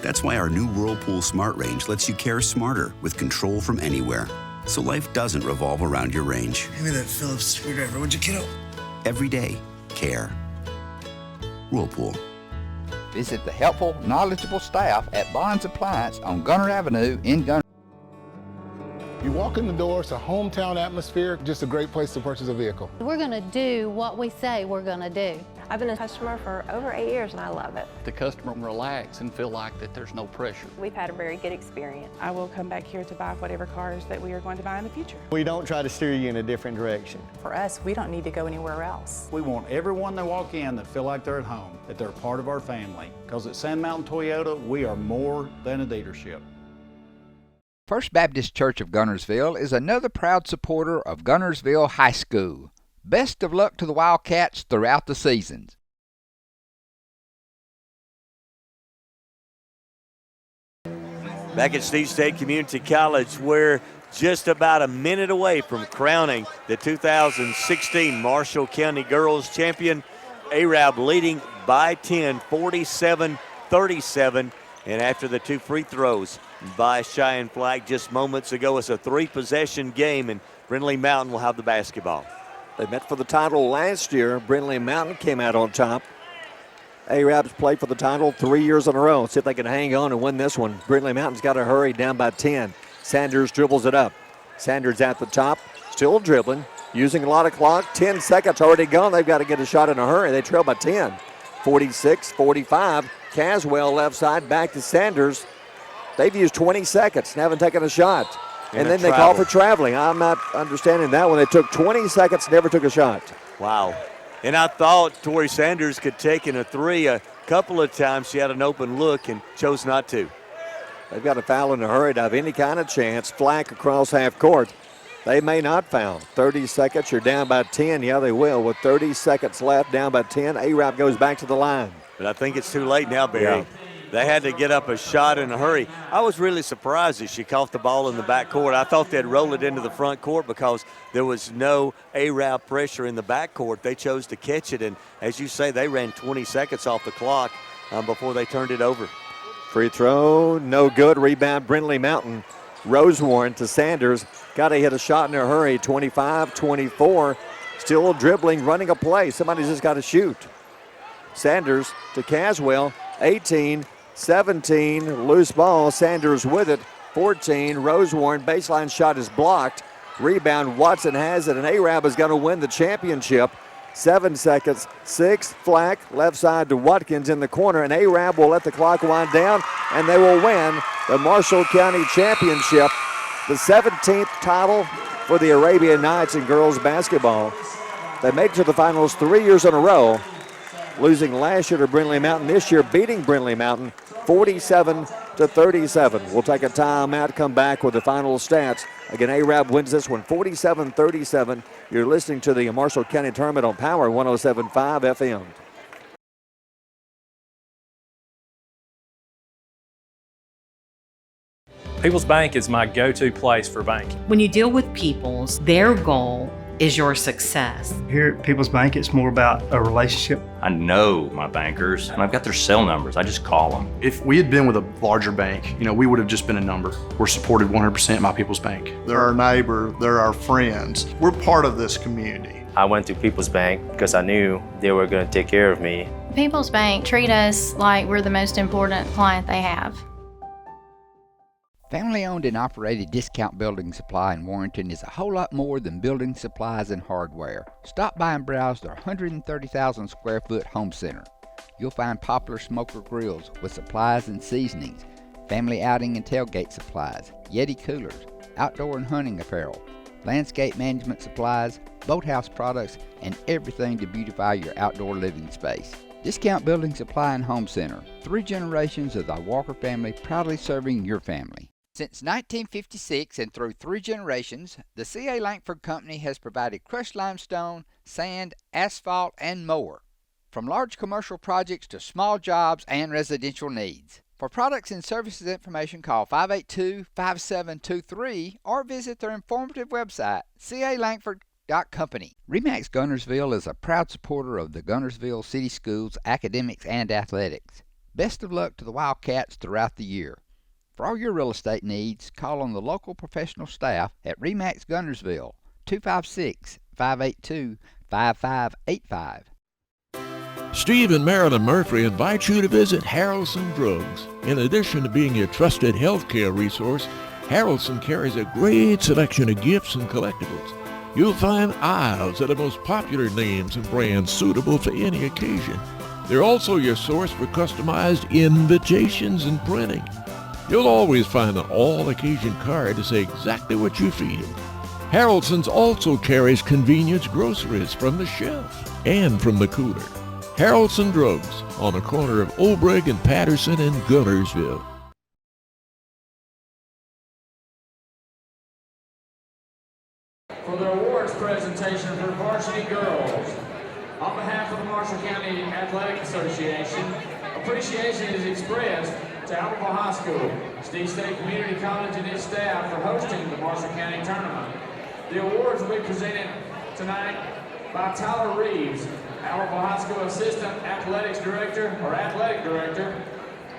That's why our new Whirlpool Smart Range lets you care smarter with control from anywhere. So life doesn't revolve around your range. Give me that Phillips screwdriver, would you, kiddo? Every day, care. Whirlpool. Visit the helpful, knowledgeable staff at Bonds Appliance on Gunner Avenue in Gunner. You walk in the door, it's a hometown atmosphere, just a great place to purchase a vehicle. We're going to do what we say we're going to do. I've been a customer for over 8 years and I love it. The customer can relax and feel like that there's no pressure. We've had a very good experience. I will come back here to buy whatever cars that we are going to buy in the future. We don't try to steer you in a different direction. For us, we don't need to go anywhere else. We want everyone that walk in to feel like they're at home, that they're part of our family. Because at Sand Mountain Toyota, we are more than a dealership. First Baptist Church of Gunnersville is another proud supporter of Gunnersville High School. Best of luck to the Wildcats throughout the seasons. Back at Steve State Community College, we're just about a minute away from crowning the 2016 Marshall County Girls Champion. Arab leading by 10, 47-37. And after the two free throws by Cheyenne Flack just moments ago, it's a three-possession game, and Brindlee Mountain will have the basketball. They met for the title last year. Brindlee Mountain came out on top. Arabs played for the title 3 years in a row. See if they can hang on and win this one. Brindlee Mountain's got to hurry, down by 10. Sanders dribbles it up. Sanders at the top, still dribbling, using a lot of clock. 10 seconds already gone. They've got to get a shot in a hurry. They trail by 10. 46-45. Caswell left side back to Sanders. They've used 20 seconds and haven't taken a shot. And then they call for traveling. I'm not understanding that one. They took 20 seconds, never took a shot. Wow. And I thought Tori Sanders could take in a three a couple of times. She had an open look and chose not to. They've got to foul in a hurry to have any kind of chance. Flack across half court. They may not foul. 30 seconds, you're down by 10. Yeah, they will. With 30 seconds left, down by 10, Arab goes back to the line. But I think it's too late now, Barry. Yeah. They had to get up a shot in a hurry. I was really surprised that she caught the ball in the back court. I thought they'd roll it into the front court because there was no Arab pressure in the back court. They chose to catch it, and as you say, they ran 20 seconds off the clock before they turned it over. Free throw, no good. Rebound, Brindlee Mountain. Rosewarren to Sanders. Got to hit a shot in a hurry. 25-24. Still dribbling, running a play. Somebody's just got to shoot. Sanders to Caswell. 18-17. Loose ball. Sanders with it. 14. Rosewarren. Baseline shot is blocked. Rebound. Watson has it, and Arab is going to win the championship. 7 seconds. 6. Flack. Left side to Watkins in the corner, and Arab will let the clock wind down, and they will win the Marshall County Championship, the 17th title for the Arabian Knights in girls basketball. They make it to the finals 3 years in a row, losing last year to Brindlee Mountain, this year beating Brindlee Mountain 47-37. We'll take a timeout, come back with the final stats. Again, Arab wins this one 47-37. You're listening to the Marshall County Tournament on Power 107.5 FM. People's Bank is my go-to place for banking. When you deal with People's, their goal is your success. Here at People's Bank, it's more about a relationship. I know my bankers, and I've got their cell numbers. I just call them. If we had been with a larger bank, we would have just been a number. We're supported 100% by People's Bank. They're our neighbor, they're our friends. We're part of this community. I went to People's Bank because I knew they were going to take care of me. People's Bank treat us like we're the most important client they have. Family-owned and operated Discount Building Supply in Warrenton is a whole lot more than building supplies and hardware. Stop by and browse their 130,000 square foot home center. You'll find popular smoker grills with supplies and seasonings, family outing and tailgate supplies, Yeti coolers, outdoor and hunting apparel, landscape management supplies, boathouse products, and everything to beautify your outdoor living space. Discount Building Supply and Home Center. 3 generations of the Walker family proudly serving your family. Since 1956 and through 3 generations, the C.A. Langford Company has provided crushed limestone, sand, asphalt, and more. From large commercial projects to small jobs and residential needs. For products and services information, call 582-5723 or visit their informative website, calangford.company. RE/MAX Gunnersville is a proud supporter of the Gunnersville City Schools academics and athletics. Best of luck to the Wildcats throughout the year. For all your real estate needs, call on the local professional staff at RE/MAX Gunnersville, 256-582-5585. Steve and Marilyn Murphy invite you to visit Harrelson Drugs. In addition to being your trusted healthcare resource, Harrelson carries a great selection of gifts and collectibles. You'll find aisles of the most popular names and brands suitable for any occasion. They're also your source for customized invitations and printing. You'll always find an all-occasion card to say exactly what you feel. Harrelson's also carries convenience groceries from the shelf and from the cooler. Harrelson Drugs on the corner of Obrig and Patterson in Guntersville. For the awards presentation for varsity girls, on behalf of the Marshall County Athletic Association, appreciation is expressed to Albemarle High School, Steve State Community College and its staff for hosting the Marshall County Tournament. The awards will be presented tonight by Tyler Reeves, Albemarle High School Assistant Athletics Director,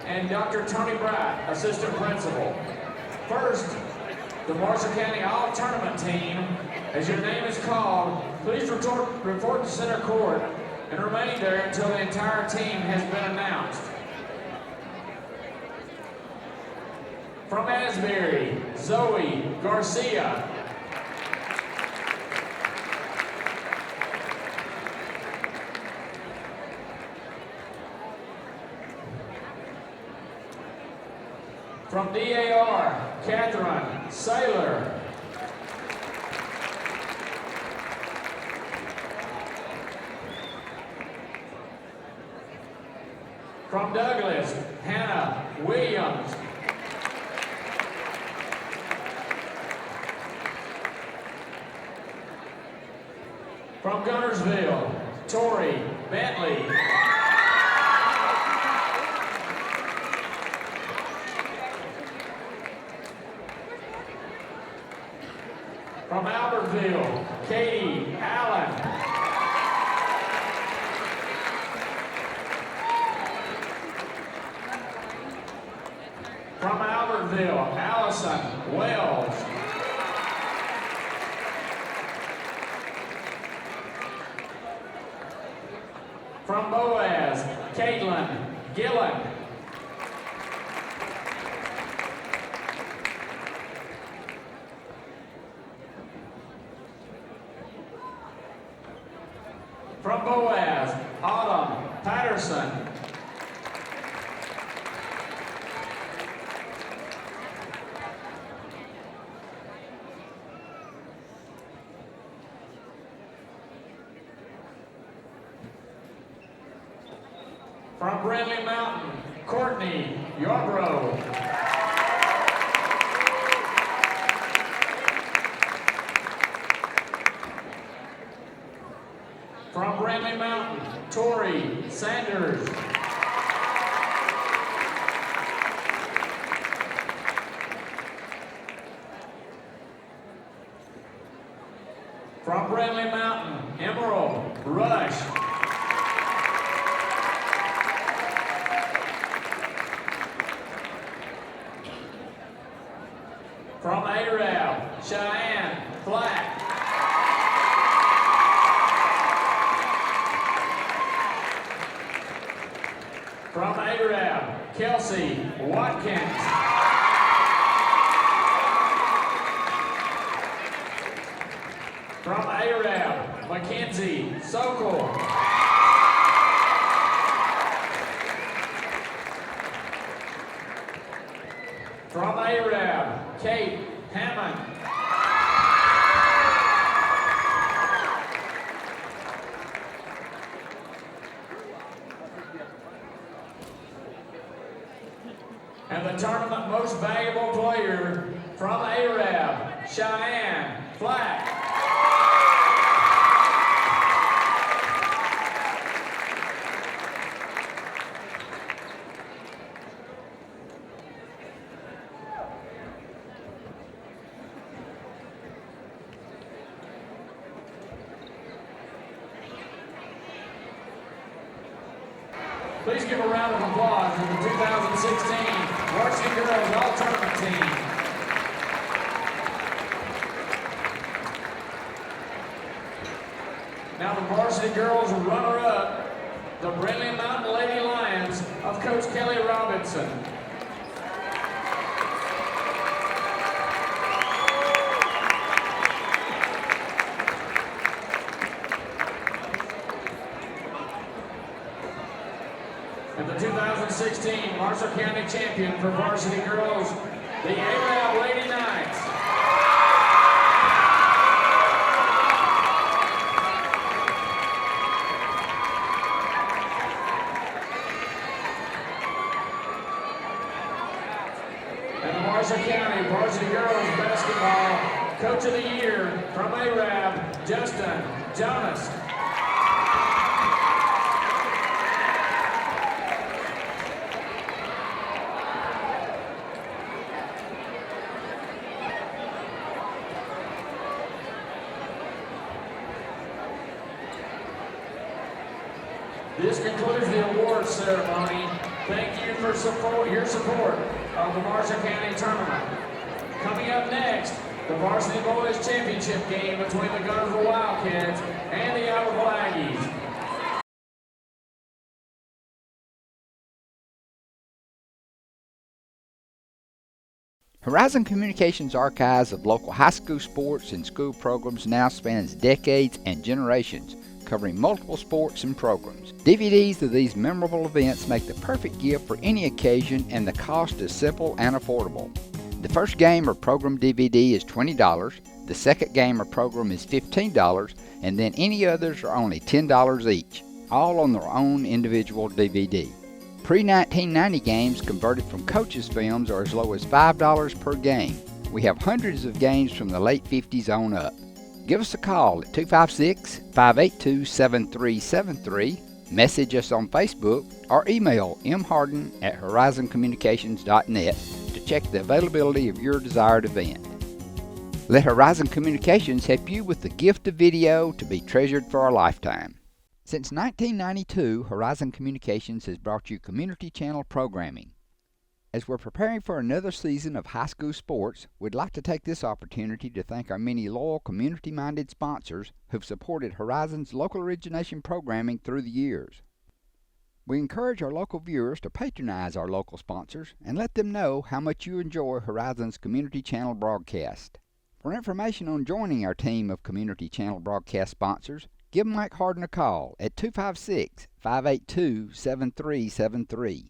and Dr. Tony Bright, Assistant Principal. First, the Marshall County All-Tournament team. As your name is called, please report to center court and remain there until the entire team has been announced. From Asbury, Zoe Garcia. From DAR, Catherine Saylor. From Douglas, Hannah Williams. From Guntersville, Tori Bentley. From Albertville, Katie Allen. From Albertville, Allison Wells. From Boaz, Caitlin Gillen. From Boaz, Autumn Patterson. From Brindlee Mountain, Courtney Yarbrough. From Brindlee Mountain, Tori Sanders. From Brindlee Mountain, Emerald Rush. From Arab, Cheyenne Black. From Arab, Kelsey Watkins. From Arab, Mackenzie Sokol. From Arab, Kate Hammond. And the tournament most valuable player from Arab, Cheyenne Flack. Please give a round of applause for the 2016 Varsity Girls All-Tournament team. Now the Varsity Girls runner-up, the Brindlee Mountain Lady Lions of Coach Kelly Robinson. the 2016 Marshall County champion for varsity girls, the Arab Lady Knights. And the Marshall County varsity girls basketball coach of the year from Arab, Justin Jonas. This concludes the awards ceremony. Thank you for your support of the Marshall County Tournament. Coming up next, the Varsity Boys Championship game between the Gunnersville Wildcats and the Albertville Aggies. Horizon Communications' archives of local high school sports and school programs now spans decades and generations, covering multiple sports and programs. DVDs of these memorable events make the perfect gift for any occasion, and the cost is simple and affordable. The first game or program DVD is $20, the second game or program is $15, and then any others are only $10 each, all on their own individual DVD. Pre-1990 games converted from coaches' films are as low as $5 per game. We have hundreds of games from the late 50s on up. Give us a call at 256-582-7373, message us on Facebook, or email mharden@horizoncommunications.net to check the availability of your desired event. Let Horizon Communications help you with the gift of video to be treasured for a lifetime. Since 1992, Horizon Communications has brought you community channel programming. As we're preparing for another season of high school sports, we'd like to take this opportunity to thank our many loyal community-minded sponsors who've supported Horizon's local origination programming through the years. We encourage our local viewers to patronize our local sponsors and let them know how much you enjoy Horizon's community channel broadcast. For information on joining our team of community channel broadcast sponsors, give Mike Harden a call at 256-582-7373.